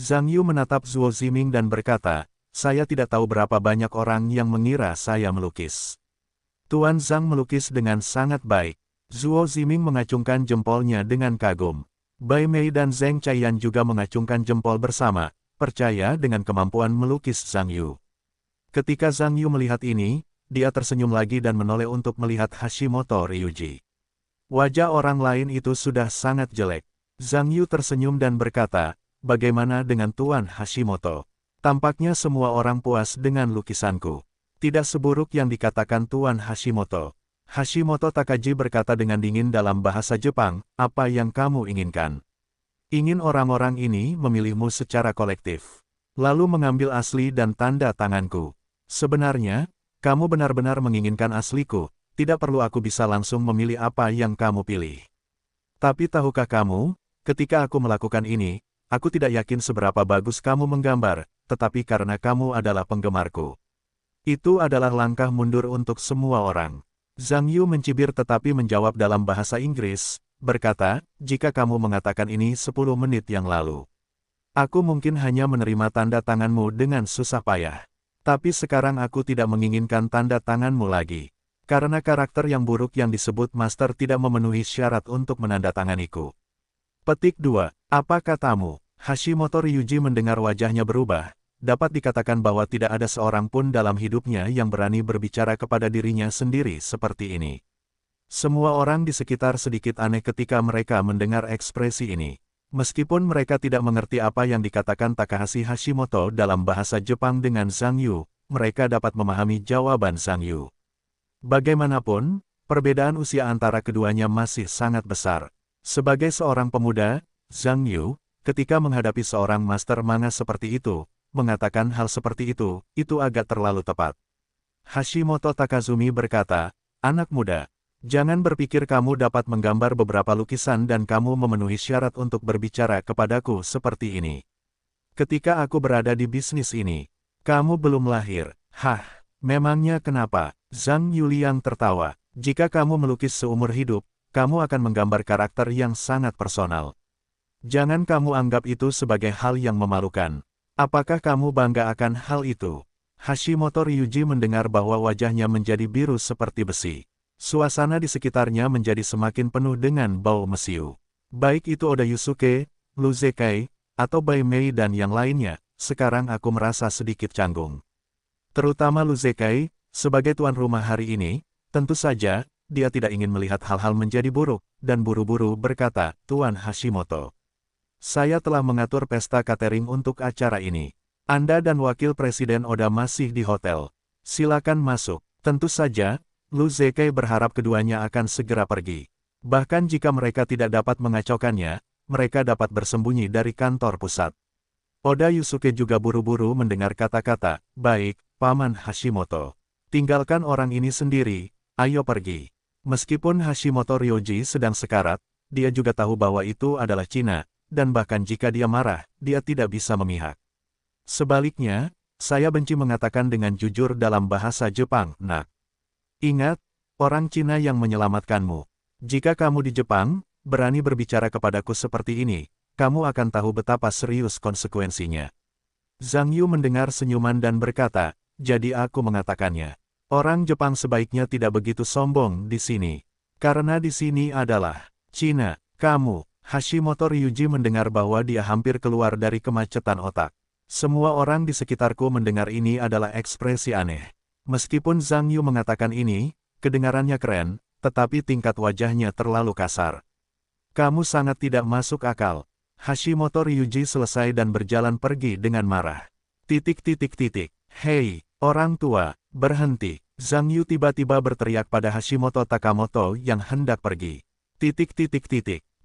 A: Zhang Yu menatap Zhuo Ziming dan berkata, saya tidak tahu berapa banyak orang yang mengira saya melukis. Tuan Zhang melukis dengan sangat baik. Zhuo Ziming mengacungkan jempolnya dengan kagum. Bai Mei dan Zheng Chaiyan juga mengacungkan jempol bersama, percaya dengan kemampuan melukis Zhang Yu. Ketika Zhang Yu melihat ini, dia tersenyum lagi dan menoleh untuk melihat Hashimoto Ryuji. Wajah orang lain itu sudah sangat jelek. Zhang Yu tersenyum dan berkata, bagaimana dengan Tuan Hashimoto? Tampaknya semua orang puas dengan lukisanku. Tidak seburuk yang dikatakan Tuan Hashimoto. Hashimoto Takagi berkata dengan dingin dalam bahasa Jepang, apa yang kamu inginkan? Ingin orang-orang ini memilihmu secara kolektif. Lalu mengambil asli dan tanda tanganku. Sebenarnya, kamu benar-benar menginginkan asliku, tidak perlu aku bisa langsung memilih apa yang kamu pilih. Tapi tahukah kamu, ketika aku melakukan ini, aku tidak yakin seberapa bagus kamu menggambar, tetapi karena kamu adalah penggemarku. Itu adalah langkah mundur untuk semua orang. Zhang Yu mencibir tetapi menjawab dalam bahasa Inggris, berkata, jika kamu mengatakan ini 10 menit yang lalu. Aku mungkin hanya menerima tanda tanganmu dengan susah payah. Tapi sekarang aku tidak menginginkan tanda tanganmu lagi. Karena karakter yang buruk yang disebut Master tidak memenuhi syarat untuk menandatanganiku. Petik 2. Apa katamu? Hashimoto Ryuji mendengar wajahnya berubah. Dapat dikatakan bahwa tidak ada seorang pun dalam hidupnya yang berani berbicara kepada dirinya sendiri seperti ini. Semua orang di sekitar sedikit aneh ketika mereka mendengar ekspresi ini. Meskipun mereka tidak mengerti apa yang dikatakan Takahashi Hashimoto dalam bahasa Jepang dengan Zhang Yu, mereka dapat memahami jawaban Zhang Yu. Bagaimanapun, perbedaan usia antara keduanya masih sangat besar. Sebagai seorang pemuda, Zhang Yu, ketika menghadapi seorang master manga seperti itu, mengatakan hal seperti itu agak terlalu tepat. Hashimoto Takazumi berkata, "Anak muda, jangan berpikir kamu dapat menggambar beberapa lukisan dan kamu memenuhi syarat untuk berbicara kepadaku seperti ini. Ketika aku berada di bisnis ini, kamu belum lahir." Hah, memangnya kenapa? Zhang Yuliang tertawa. "Jika kamu melukis seumur hidup, kamu akan menggambar karakter yang sangat personal. Jangan kamu anggap itu sebagai hal yang memalukan. Apakah kamu bangga akan hal itu?" Hashimoto Ryuji mendengar bahwa wajahnya menjadi biru seperti besi. Suasana di sekitarnya menjadi semakin penuh dengan bau mesiu. Baik itu Oda Yusuke, Lu Zekai, atau Bai Mei dan yang lainnya, sekarang aku merasa sedikit canggung. Terutama Lu Zekai, sebagai tuan rumah hari ini, tentu saja, dia tidak ingin melihat hal-hal menjadi buruk, dan buru-buru berkata, "Tuan Hashimoto, saya telah mengatur pesta catering untuk acara ini. Anda dan Wakil Presiden Oda masih di hotel. Silakan masuk." Tentu saja, Lu Zekai berharap keduanya akan segera pergi. Bahkan jika mereka tidak dapat mengacaukannya, mereka dapat bersembunyi dari kantor pusat. Oda Yusuke juga buru-buru mendengar kata-kata, "Baik, Paman Hashimoto. Tinggalkan orang ini sendiri, ayo pergi." Meskipun Hashimoto Ryoji sedang sekarat, dia juga tahu bahwa itu adalah Cina, dan bahkan jika dia marah, dia tidak bisa memihak. Sebaliknya, saya benci mengatakan dengan jujur dalam bahasa Jepang, "Nak. Ingat, orang Cina yang menyelamatkanmu. Jika kamu di Jepang, berani berbicara kepadaku seperti ini, kamu akan tahu betapa serius konsekuensinya." Zhang Yu mendengar senyuman dan berkata, "Jadi aku mengatakannya. Orang Jepang sebaiknya tidak begitu sombong di sini. Karena di sini adalah Cina, kamu." Hashimoto Ryuji mendengar bahwa dia hampir keluar dari kemacetan otak. Semua orang di sekitarku mendengar ini adalah ekspresi aneh. Meskipun Zhang Yu mengatakan ini, kedengarannya keren, tetapi tingkat wajahnya terlalu kasar. "Kamu sangat tidak masuk akal." Hashimoto Ryuji selesai dan berjalan pergi dengan marah. "Hei, orang tua, berhenti." Zhang Yu tiba-tiba berteriak pada Hashimoto Takamoto yang hendak pergi.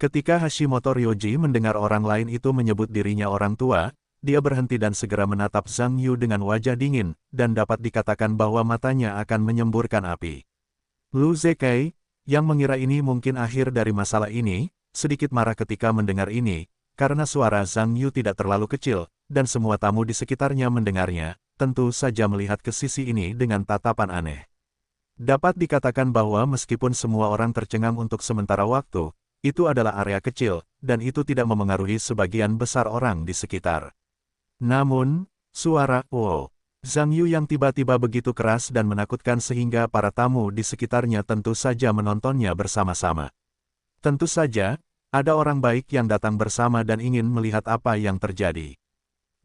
A: Ketika Hashimoto Ryoji mendengar orang lain itu menyebut dirinya orang tua, dia berhenti dan segera menatap Zhang Yu dengan wajah dingin, dan dapat dikatakan bahwa matanya akan menyemburkan api. Lu Zekai, yang mengira ini mungkin akhir dari masalah ini, sedikit marah ketika mendengar ini, karena suara Zhang Yu tidak terlalu kecil, dan semua tamu di sekitarnya mendengarnya, tentu saja melihat ke sisi ini dengan tatapan aneh. Dapat dikatakan bahwa meskipun semua orang tercengang untuk sementara waktu, itu adalah area kecil, dan itu tidak memengaruhi sebagian besar orang di sekitar. Namun, suara "wow" Zhang Yu yang tiba-tiba begitu keras dan menakutkan sehingga para tamu di sekitarnya tentu saja menontonnya bersama-sama. Tentu saja, ada orang baik yang datang bersama dan ingin melihat apa yang terjadi.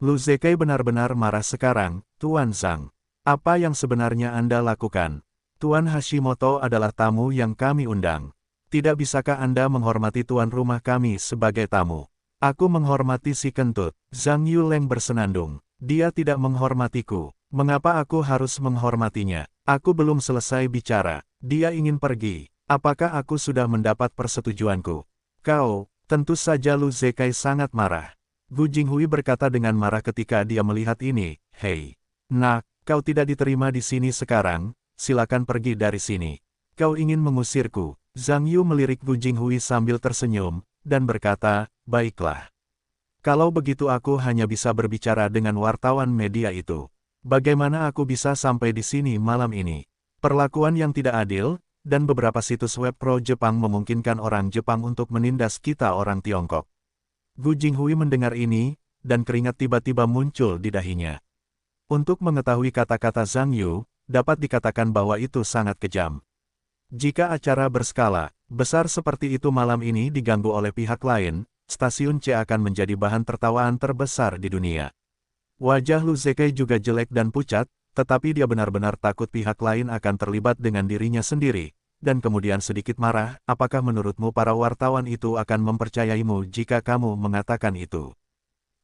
A: Lu Zekai benar-benar marah sekarang, "Tuan Zhang. Apa yang sebenarnya Anda lakukan? Tuan Hashimoto adalah tamu yang kami undang. Tidak bisakah Anda menghormati tuan rumah kami sebagai tamu?" "Aku menghormati si kentut." Zhang Yuleng bersenandung. "Dia tidak menghormatiku. Mengapa aku harus menghormatinya? Aku belum selesai bicara. Dia ingin pergi. Apakah aku sudah mendapat persetujuanku?" "Kau." Tentu saja Lu Zekai sangat marah. Gu Jinghui berkata dengan marah ketika dia melihat ini, "Hei, nak, kau tidak diterima di sini sekarang, silakan pergi dari sini. Kau ingin mengusirku?" Zhang Yu melirik Gu Jinghui sambil tersenyum, dan berkata, "Baiklah. Kalau begitu aku hanya bisa berbicara dengan wartawan media itu. Bagaimana aku bisa sampai di sini malam ini? Perlakuan yang tidak adil, dan beberapa situs web pro Jepang memungkinkan orang Jepang untuk menindas kita orang Tiongkok." Gu Jinghui mendengar ini, dan keringat tiba-tiba muncul di dahinya. Untuk mengetahui kata-kata Zhang Yu, dapat dikatakan bahwa itu sangat kejam. Jika acara berskala besar seperti itu malam ini diganggu oleh pihak lain, stasiun C akan menjadi bahan tertawaan terbesar di dunia. Wajah Lu Zekai juga jelek dan pucat, tetapi dia benar-benar takut pihak lain akan terlibat dengan dirinya sendiri, dan kemudian sedikit marah, "Apakah menurutmu para wartawan itu akan mempercayaimu jika kamu mengatakan itu?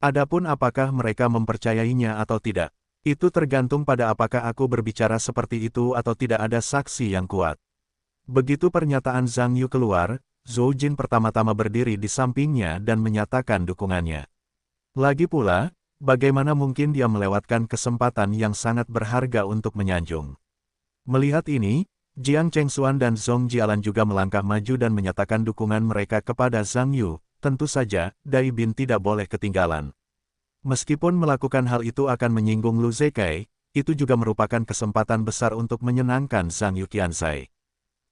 A: Adapun apakah mereka mempercayainya atau tidak, Itu tergantung pada apakah aku berbicara seperti itu atau tidak ada saksi yang kuat. Begitu pernyataan Zhang Yu keluar, Zhou Jin pertama-tama berdiri di sampingnya dan menyatakan dukungannya. Lagi pula, bagaimana mungkin dia melewatkan kesempatan yang sangat berharga untuk menyanjung. Melihat ini, Jiang Chengxuan dan Zhong Jialan juga melangkah maju dan menyatakan dukungan mereka kepada Zhang Yu. Tentu saja, Dai Bin tidak boleh ketinggalan. Meskipun melakukan hal itu akan menyinggung Lu Zekai, itu juga merupakan kesempatan besar untuk menyenangkan Zhang Yu Qianzai.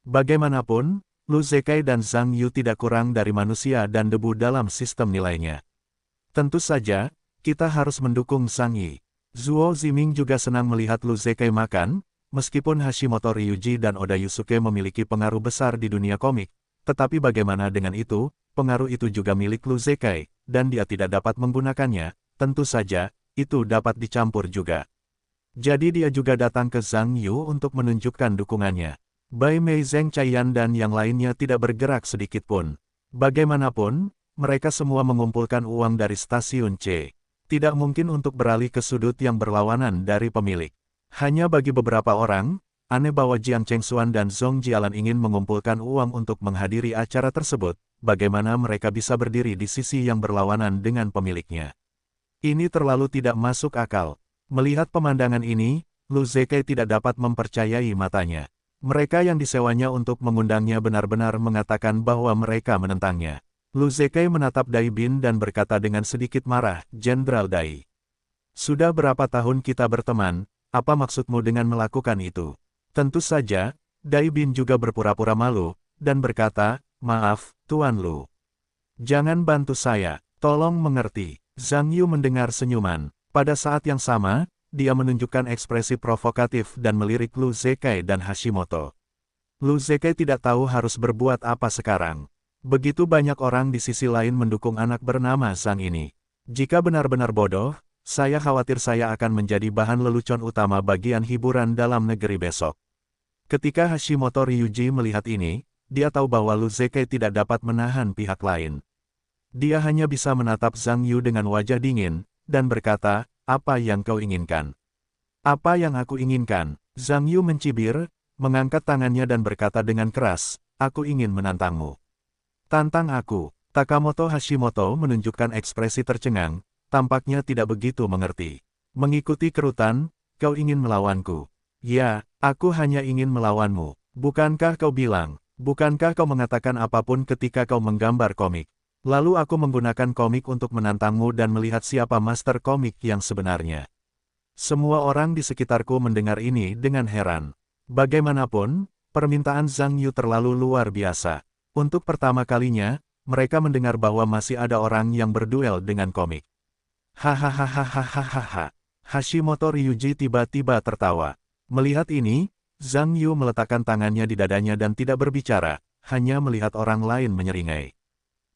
A: Bagaimanapun, Lu Zekai dan Zhang Yu tidak kurang dari manusia dan debu dalam sistem nilainya. Tentu saja, kita harus mendukung Zhang Yi. Zhuo Ziming juga senang melihat Lu Zekai makan, meskipun Hashimoto Ryuji dan Oda Yusuke memiliki pengaruh besar di dunia komik, tetapi bagaimana dengan itu, pengaruh itu juga milik Lu Zekai, dan dia tidak dapat menggunakannya, tentu saja, itu dapat dicampur juga. Jadi dia juga datang ke Zhang Yu untuk menunjukkan dukungannya. Bai Mei Zheng Chaiyan dan yang lainnya tidak bergerak sedikit pun. Bagaimanapun, mereka semua mengumpulkan uang dari stasiun C. Tidak mungkin untuk beralih ke sudut yang berlawanan dari pemilik. Hanya bagi beberapa orang, aneh bahwa Jiang Chengxuan dan Zhong Jialan ingin mengumpulkan uang untuk menghadiri acara tersebut, bagaimana mereka bisa berdiri di sisi yang berlawanan dengan pemiliknya. Ini terlalu tidak masuk akal. Melihat pemandangan ini, Lu Zekai tidak dapat mempercayai matanya. Mereka yang disewanya untuk mengundangnya benar-benar mengatakan bahwa mereka menentangnya. Lu Zekai menatap Dai Bin dan berkata dengan sedikit marah, "Jenderal Dai. Sudah berapa tahun kita berteman, apa maksudmu dengan melakukan itu?" Tentu saja, Dai Bin juga berpura-pura malu, dan berkata, "Maaf, Tuan Lu. Jangan bantu saya, tolong mengerti." Zhang Yu mendengar senyuman. Pada saat yang sama, dia menunjukkan ekspresi provokatif dan melirik Lu Zekai dan Hashimoto. Lu Zekai tidak tahu harus berbuat apa sekarang. Begitu banyak orang di sisi lain mendukung anak bernama Zhang ini. Jika benar-benar bodoh, saya khawatir saya akan menjadi bahan lelucon utama bagian hiburan dalam negeri besok. Ketika Hashimoto Ryuji melihat ini, dia tahu bahwa Lu Zekai tidak dapat menahan pihak lain. Dia hanya bisa menatap Zhang Yu dengan wajah dingin, dan berkata, "Apa yang kau inginkan?" "Apa yang aku inginkan?" Zhang Yu mencibir, mengangkat tangannya dan berkata dengan keras, "Aku ingin menantangmu." "Tantang aku." Takamoto Hashimoto menunjukkan ekspresi tercengang, tampaknya tidak begitu mengerti. "Mengikuti kerutan, kau ingin melawanku?" "Ya, aku hanya ingin melawanmu. Bukankah kau bilang, bukankah kau mengatakan apapun ketika kau menggambar komik? Lalu aku menggunakan komik untuk menantangmu dan melihat siapa master komik yang sebenarnya." Semua orang di sekitarku mendengar ini dengan heran. Bagaimanapun, permintaan Zhang Yu terlalu luar biasa. Untuk pertama kalinya, mereka mendengar bahwa masih ada orang yang berduel dengan komik. Hahaha. Hashimoto Ryuji tiba-tiba tertawa. Melihat ini, Zhang Yu meletakkan tangannya di dadanya dan tidak berbicara, hanya melihat orang lain menyeringai.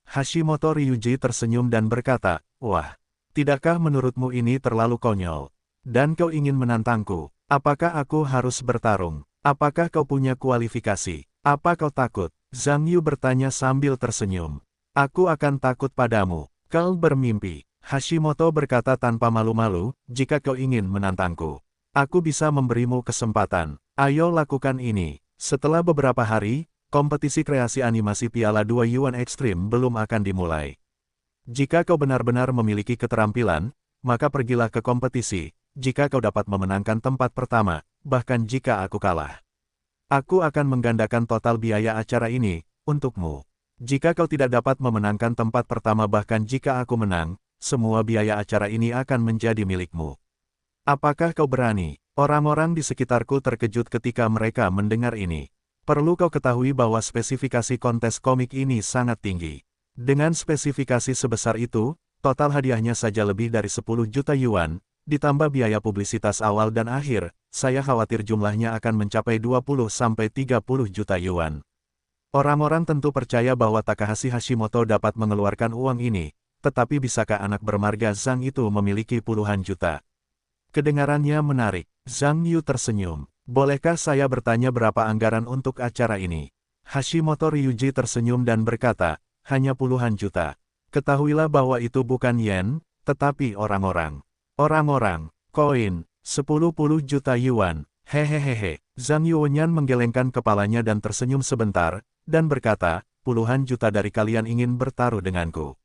A: Hashimoto Ryuji tersenyum dan berkata, "Wah, tidakkah menurutmu ini terlalu konyol? Dan kau ingin menantangku? Apakah aku harus bertarung? Apakah kau punya kualifikasi? Apa kau takut?" Zhang Yu bertanya sambil tersenyum. "Aku akan takut padamu. Kau bermimpi." Hashimoto berkata tanpa malu-malu, "Jika kau ingin menantangku, aku bisa memberimu kesempatan. Ayo lakukan ini." Setelah beberapa hari, kompetisi kreasi animasi Piala 2 Yuan Extreme belum akan dimulai. Jika kau benar-benar memiliki keterampilan, maka pergilah ke kompetisi. Jika kau dapat memenangkan tempat pertama, bahkan jika aku kalah, aku akan menggandakan total biaya acara ini untukmu. Jika kau tidak dapat memenangkan tempat pertama bahkan jika aku menang, semua biaya acara ini akan menjadi milikmu. Apakah kau berani? Orang-orang di sekitarku terkejut ketika mereka mendengar ini. Perlu kau ketahui bahwa spesifikasi kontes komik ini sangat tinggi. Dengan spesifikasi sebesar itu, total hadiahnya saja lebih dari 10 juta yuan, ditambah biaya publisitas awal dan akhir, saya khawatir jumlahnya akan mencapai 20-30 juta yuan. Orang-orang tentu percaya bahwa Takahashi Hashimoto dapat mengeluarkan uang ini, tetapi bisakah anak bermarga Zhang itu memiliki puluhan juta? Kedengarannya menarik. Zhang Yu tersenyum. "Bolehkah saya bertanya berapa anggaran untuk acara ini?" Hashimoto Ryuji tersenyum dan berkata, "Hanya puluhan juta. Ketahuilah bahwa itu bukan yen, tetapi orang-orang. Orang-orang, koin." 10 juta yuan, hehehehe. Zhang Yuanyan menggelengkan kepalanya dan tersenyum sebentar, dan berkata, puluhan juta dari kalian ingin bertaruh denganku.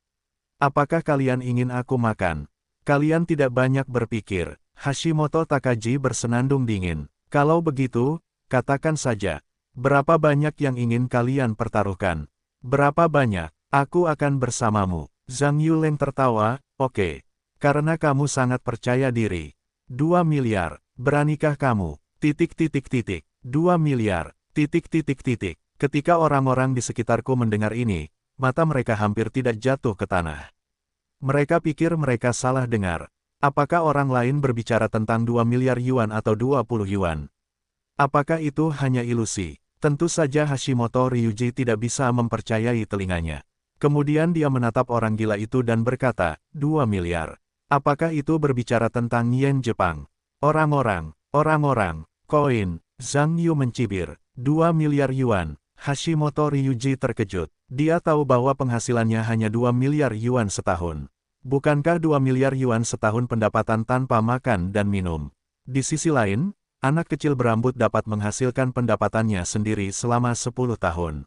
A: Apakah kalian ingin aku makan? Kalian tidak banyak berpikir. Hashimoto Takagi bersenandung dingin. Kalau begitu, katakan saja. Berapa banyak yang ingin kalian pertaruhkan? Berapa banyak? Aku akan bersamamu. Zhang Yuleng tertawa, oke. Karena kamu sangat percaya diri. 2 miliar, beranikah kamu? 2 miliar, Ketika orang-orang di sekitarku mendengar ini, mata mereka hampir tidak jatuh ke tanah. Mereka pikir mereka salah dengar. Apakah orang lain berbicara tentang 2 miliar yuan atau 20 yuan? Apakah itu hanya ilusi? Tentu saja Hashimoto Ryuji tidak bisa mempercayai telinganya. Kemudian dia menatap orang gila itu dan berkata, 2 miliar. Apakah itu berbicara tentang yen Jepang? Orang-orang, koin. Zhang Yu mencibir, 2 miliar yuan. Hashimoto Ryuji terkejut. Dia tahu bahwa penghasilannya hanya 2 miliar yuan setahun. Bukankah 2 miliar yuan setahun pendapatan tanpa makan dan minum? Di sisi lain, anak kecil berambut dapat menghasilkan pendapatannya sendiri selama 10 tahun.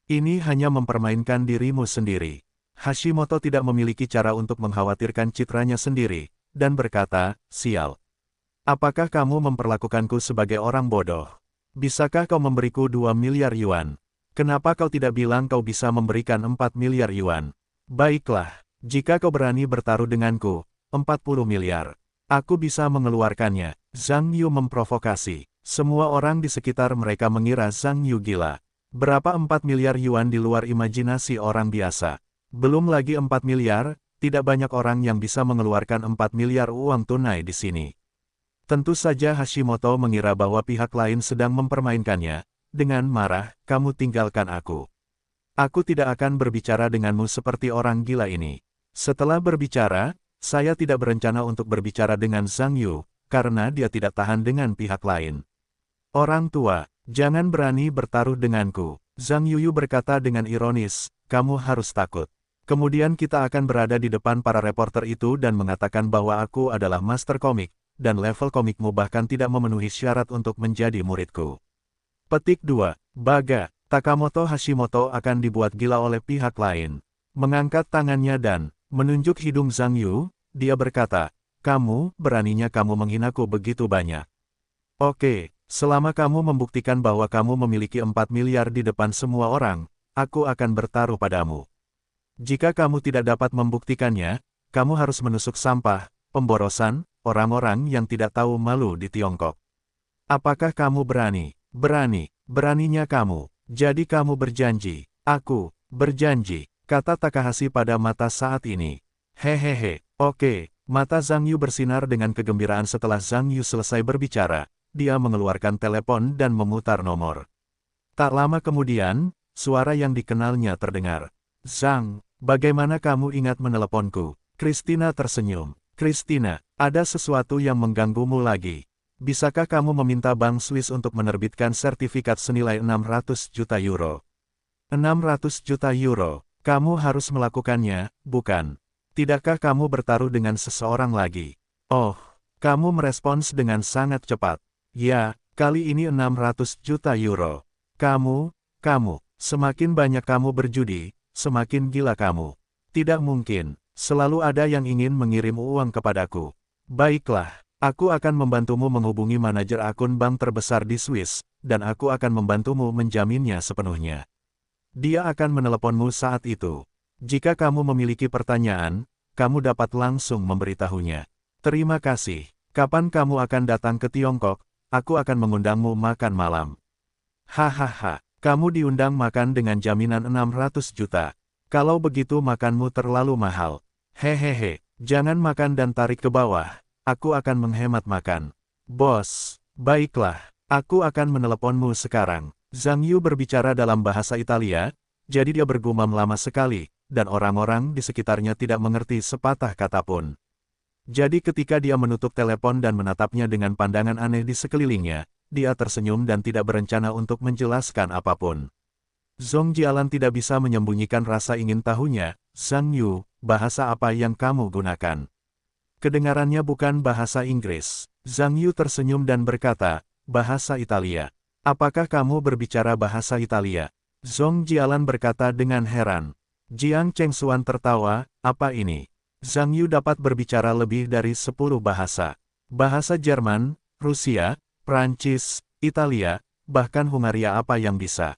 A: Ini hanya mempermainkan dirimu sendiri. Hashimoto tidak memiliki cara untuk mengkhawatirkan citranya sendiri, dan berkata, sial. Apakah kamu memperlakukanku sebagai orang bodoh? Bisakah kau memberiku 2 miliar yuan? Kenapa kau tidak bilang kau bisa memberikan 4 miliar yuan? Baiklah, jika kau berani bertaruh denganku, 40 miliar. Aku bisa mengeluarkannya. Zhang Yu memprovokasi. Semua orang di sekitar mereka mengira Zhang Yu gila. Berapa 4 miliar yuan di luar imajinasi orang biasa? Belum lagi 4 miliar, tidak banyak orang yang bisa mengeluarkan 4 miliar uang tunai di sini. Tentu saja Hashimoto mengira bahwa pihak lain sedang mempermainkannya. Dengan marah, kamu tinggalkan aku. Aku tidak akan berbicara denganmu seperti orang gila ini. Setelah berbicara, saya tidak berencana untuk berbicara dengan Zhang Yu, karena dia tidak tahan dengan pihak lain. Orang tua, jangan berani bertaruh denganku. Zhang Yuyu berkata dengan ironis, kamu harus takut. Kemudian kita akan berada di depan para reporter itu dan mengatakan bahwa aku adalah master komik, dan level komikmu bahkan tidak memenuhi syarat untuk menjadi muridku. Petik 2. Baga, Takamoto Hashimoto akan dibuat gila oleh pihak lain. Mengangkat tangannya dan menunjuk hidung Zhang Yu, dia berkata, kamu, beraninya kamu menghinaku begitu banyak. Oke, selama kamu membuktikan bahwa kamu memiliki 4 miliar di depan semua orang, aku akan bertaruh padamu. Jika kamu tidak dapat membuktikannya, kamu harus menusuk sampah, pemborosan, orang-orang yang tidak tahu malu di Tiongkok. Apakah kamu berani? Beraninya kamu. Jadi kamu berjanji. Aku, berjanji, kata Takahashi pada mata saat ini. Hehehe, oke. Mata Zhang Yu bersinar dengan kegembiraan setelah Zhang Yu selesai berbicara. Dia mengeluarkan telepon dan memutar nomor. Tak lama kemudian, suara yang dikenalnya terdengar. Zhang, bagaimana kamu ingat meneleponku? Christina tersenyum. Christina, ada sesuatu yang mengganggumu lagi. Bisakah kamu meminta Bank Swiss untuk menerbitkan sertifikat senilai 600 juta euro? 600 juta euro, kamu harus melakukannya, bukan? Tidakkah kamu bertaruh dengan seseorang lagi? Oh, kamu merespons dengan sangat cepat. Ya, kali ini 600 juta euro. Kamu, semakin banyak kamu berjudi, semakin gila kamu. Tidak mungkin, selalu ada yang ingin mengirim uang kepadaku. Baiklah, aku akan membantumu menghubungi manajer akun bank terbesar di Swiss, dan aku akan membantumu menjaminnya sepenuhnya. Dia akan meneleponmu saat itu. Jika kamu memiliki pertanyaan, kamu dapat langsung memberitahunya. Terima kasih. Kapan kamu akan datang ke Tiongkok? Aku akan mengundangmu makan malam. Hahaha, kamu diundang makan dengan jaminan 600 juta. Kalau begitu makanmu terlalu mahal. Hehehe, jangan makan dan tarik ke bawah. Aku akan menghemat makan. Bos, baiklah, aku akan meneleponmu sekarang. Zhang Yu berbicara dalam bahasa Italia, jadi dia bergumam lama sekali, dan orang-orang di sekitarnya tidak mengerti sepatah kata pun. Jadi ketika dia menutup telepon dan menatapnya dengan pandangan aneh di sekelilingnya, dia tersenyum dan tidak berencana untuk menjelaskan apapun. Zhong Jialan tidak bisa menyembunyikan rasa ingin tahunya. Zhang Yu, bahasa apa yang kamu gunakan? Kedengarannya bukan bahasa Inggris. Zhang Yu tersenyum dan berkata, bahasa Italia. Apakah kamu berbicara bahasa Italia? Zhong Jialan berkata dengan heran. Jiang Chengxuan tertawa, apa ini? Zhang Yu dapat berbicara lebih dari 10 bahasa. Bahasa Jerman, Rusia, Prancis, Italia, bahkan Hungaria apa yang bisa.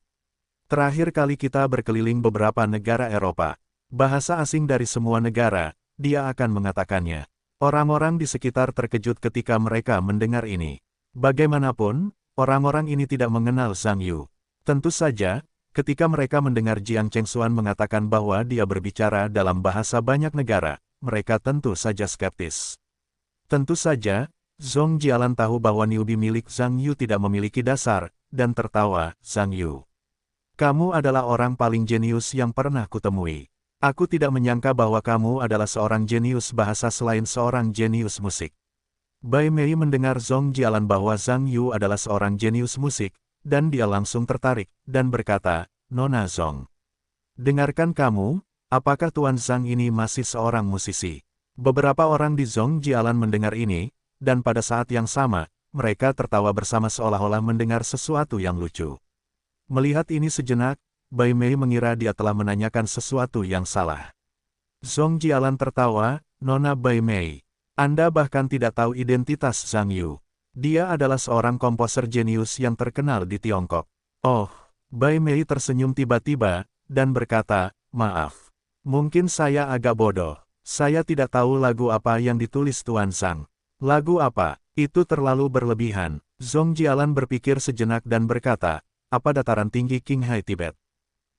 A: Terakhir kali kita berkeliling beberapa negara Eropa. Bahasa asing dari semua negara, dia akan mengatakannya. Orang-orang di sekitar terkejut ketika mereka mendengar ini. Bagaimanapun, orang-orang ini tidak mengenal Zhang Yu. Tentu saja, ketika mereka mendengar Jiang Chengxuan mengatakan bahwa dia berbicara dalam bahasa banyak negara, mereka tentu saja skeptis. Tentu saja, Zhong Jialan tahu bahwa newbie milik Zhang Yu tidak memiliki dasar, dan tertawa, Zhang Yu. Kamu adalah orang paling jenius yang pernah kutemui. Aku tidak menyangka bahwa kamu adalah seorang jenius bahasa selain seorang jenius musik. Bai Mei mendengar Zhong Jialan bahwa Zhang Yu adalah seorang jenius musik, dan dia langsung tertarik, dan berkata, Nona Zhong. Dengarkan kamu, apakah Tuan Zhang ini masih seorang musisi? Beberapa orang di Zhong Jialan mendengar ini, dan pada saat yang sama, mereka tertawa bersama seolah-olah mendengar sesuatu yang lucu. Melihat ini sejenak, Bai Mei mengira dia telah menanyakan sesuatu yang salah. Zhong Jialan tertawa, Nona Bai Mei. Anda bahkan tidak tahu identitas Zhang Yu. Dia adalah seorang komposer jenius yang terkenal di Tiongkok. Oh, Bai Mei tersenyum tiba-tiba, dan berkata, maaf. Mungkin saya agak bodoh. Saya tidak tahu lagu apa yang ditulis Tuan Zhang. Lagu apa? Itu terlalu berlebihan. Zhong Jialan berpikir sejenak dan berkata, apa dataran tinggi Qinghai Tibet?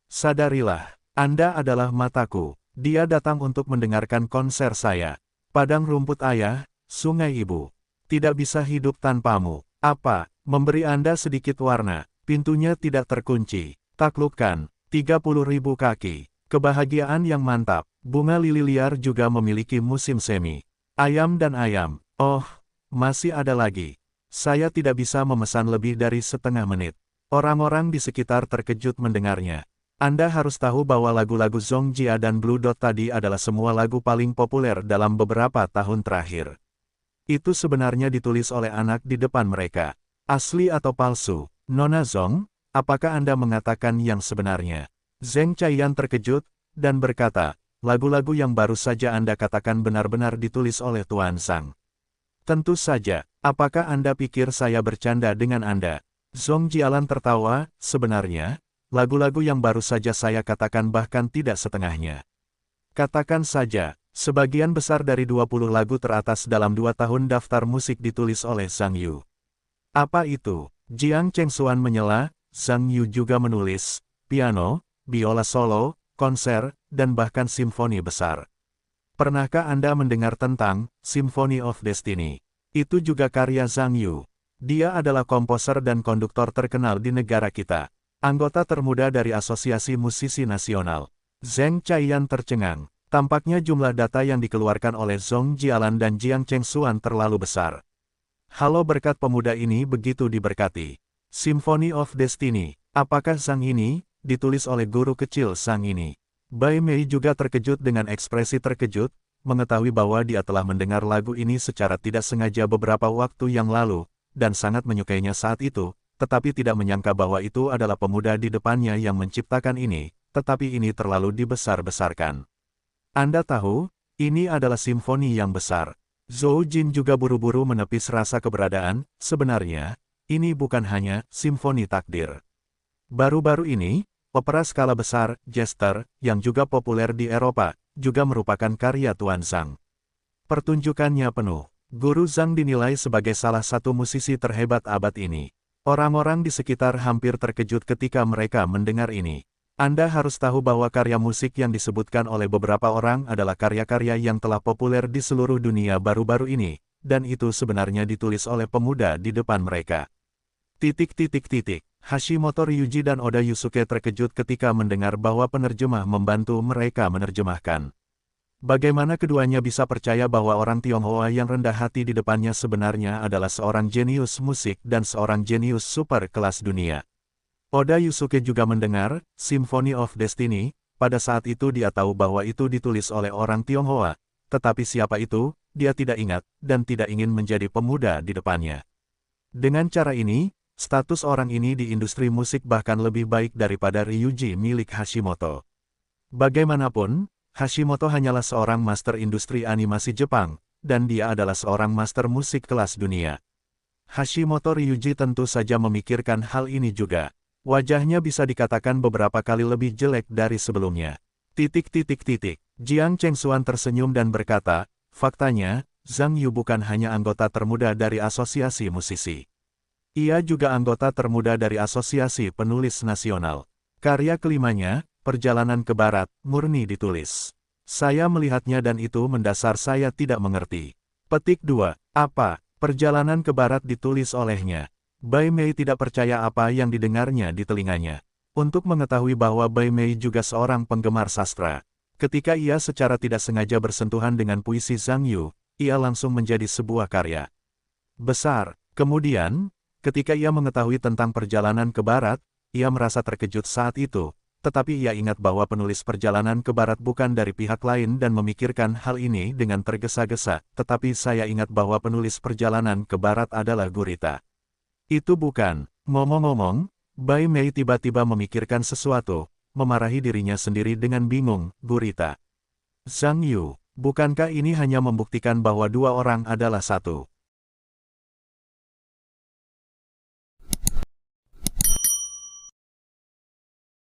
A: Sadarilah, Anda adalah mataku. Dia datang untuk mendengarkan konser saya. Padang rumput ayah, sungai ibu. Tidak bisa hidup tanpamu. Apa? Memberi Anda sedikit warna. Pintunya tidak terkunci. Taklukkan, 30.000 kaki. Kebahagiaan yang mantap. Bunga lili liar juga memiliki musim semi. Ayam dan ayam. Oh, masih ada lagi. Saya tidak bisa memesan lebih dari setengah menit. Orang-orang di sekitar terkejut mendengarnya. Anda harus tahu bahwa lagu-lagu Zhong Jia dan Blue Dot tadi adalah semua lagu paling populer dalam beberapa tahun terakhir. Itu sebenarnya ditulis oleh anak di depan mereka. Asli atau palsu? Nona Zhong, apakah Anda mengatakan yang sebenarnya? Zheng Chaiyan terkejut, dan berkata, lagu-lagu yang baru saja Anda katakan benar-benar ditulis oleh Tuan Zhang. Tentu saja, apakah Anda pikir saya bercanda dengan Anda? Zhong Jialan tertawa, sebenarnya, lagu-lagu yang baru saja saya katakan bahkan tidak setengahnya. Katakan saja, sebagian besar dari 20 lagu teratas dalam 2 tahun daftar musik ditulis oleh Zhang Yu. Apa itu? Jiang Chengxuan menyela, Zhang Yu juga menulis, piano, biola solo, konser, dan bahkan simfoni besar. Pernahkah Anda mendengar tentang Symphony of Destiny? Itu juga karya Zhang Yu. Dia adalah komposer dan konduktor terkenal di negara kita. Anggota termuda dari Asosiasi Musisi Nasional. Zheng Chaiyan tercengang. Tampaknya jumlah data yang dikeluarkan oleh Zhong Jialan dan Jiang Chengxuan terlalu besar. Halo, berkat pemuda ini begitu diberkati. Symphony of Destiny. Apakah Zhang ini ditulis oleh guru kecil Zhang ini? Bai Mei juga terkejut dengan ekspresi terkejut, mengetahui bahwa dia telah mendengar lagu ini secara tidak sengaja beberapa waktu yang lalu, dan sangat menyukainya saat itu, tetapi tidak menyangka bahwa itu adalah pemuda di depannya yang menciptakan ini, tetapi ini terlalu dibesar-besarkan. Anda tahu, ini adalah simfoni yang besar. Zhou Jin juga buru-buru menepis rasa keberadaan, sebenarnya, ini bukan hanya simfoni takdir. Baru-baru ini, opera skala besar, Jester, yang juga populer di Eropa, juga merupakan karya Tuan Zhang. Pertunjukannya penuh. Guru Zhang dinilai sebagai salah satu musisi terhebat abad ini. Orang-orang di sekitar hampir terkejut ketika mereka mendengar ini. Anda harus tahu bahwa karya musik yang disebutkan oleh beberapa orang adalah karya-karya yang telah populer di seluruh dunia baru-baru ini, dan itu sebenarnya ditulis oleh pemuda di depan mereka. Hashimoto Ryuji dan Oda Yusuke terkejut ketika mendengar bahwa penerjemah membantu mereka menerjemahkan. Bagaimana keduanya bisa percaya bahwa orang Tionghoa yang rendah hati di depannya sebenarnya adalah seorang jenius musik dan seorang jenius super kelas dunia. Oda Yusuke juga mendengar Symphony of Destiny, pada saat itu dia tahu bahwa itu ditulis oleh orang Tionghoa, tetapi siapa itu, dia tidak ingat, dan tidak ingin menjadi pemuda di depannya. Dengan cara ini, status orang ini di industri musik bahkan lebih baik daripada Ryuji milik Hashimoto. Bagaimanapun, Hashimoto hanyalah seorang master industri animasi Jepang, dan dia adalah seorang master musik kelas dunia. Hashimoto Ryuji tentu saja memikirkan hal ini juga. Wajahnya bisa dikatakan beberapa kali lebih jelek dari sebelumnya. Jiang Chengxuan tersenyum dan berkata, faktanya, Zhang Yu bukan hanya anggota termuda dari Asosiasi Musisi. Ia juga anggota termuda dari Asosiasi Penulis Nasional. Karya kelimanya, Perjalanan ke Barat, murni ditulis. Saya melihatnya dan itu mendasar saya tidak mengerti. Petik 2. Apa? Perjalanan ke Barat ditulis olehnya. Bai Mei tidak percaya apa yang didengarnya di telinganya. Untuk mengetahui bahwa Bai Mei juga seorang penggemar sastra. Ketika ia secara tidak sengaja bersentuhan dengan puisi Zhang Yu, ia langsung menjadi sebuah karya besar. Kemudian, ketika ia mengetahui tentang Perjalanan ke Barat, ia merasa terkejut saat itu, tetapi ia ingat bahwa penulis Perjalanan ke Barat bukan dari pihak lain dan memikirkan hal ini dengan tergesa-gesa, tetapi saya ingat bahwa penulis Perjalanan ke Barat adalah Gurita. Itu bukan. Ngomong-ngomong, Bai Mei tiba-tiba memikirkan sesuatu, memarahi dirinya sendiri dengan bingung. Gurita. Zhang Yu, bukankah ini hanya membuktikan bahwa dua orang adalah satu?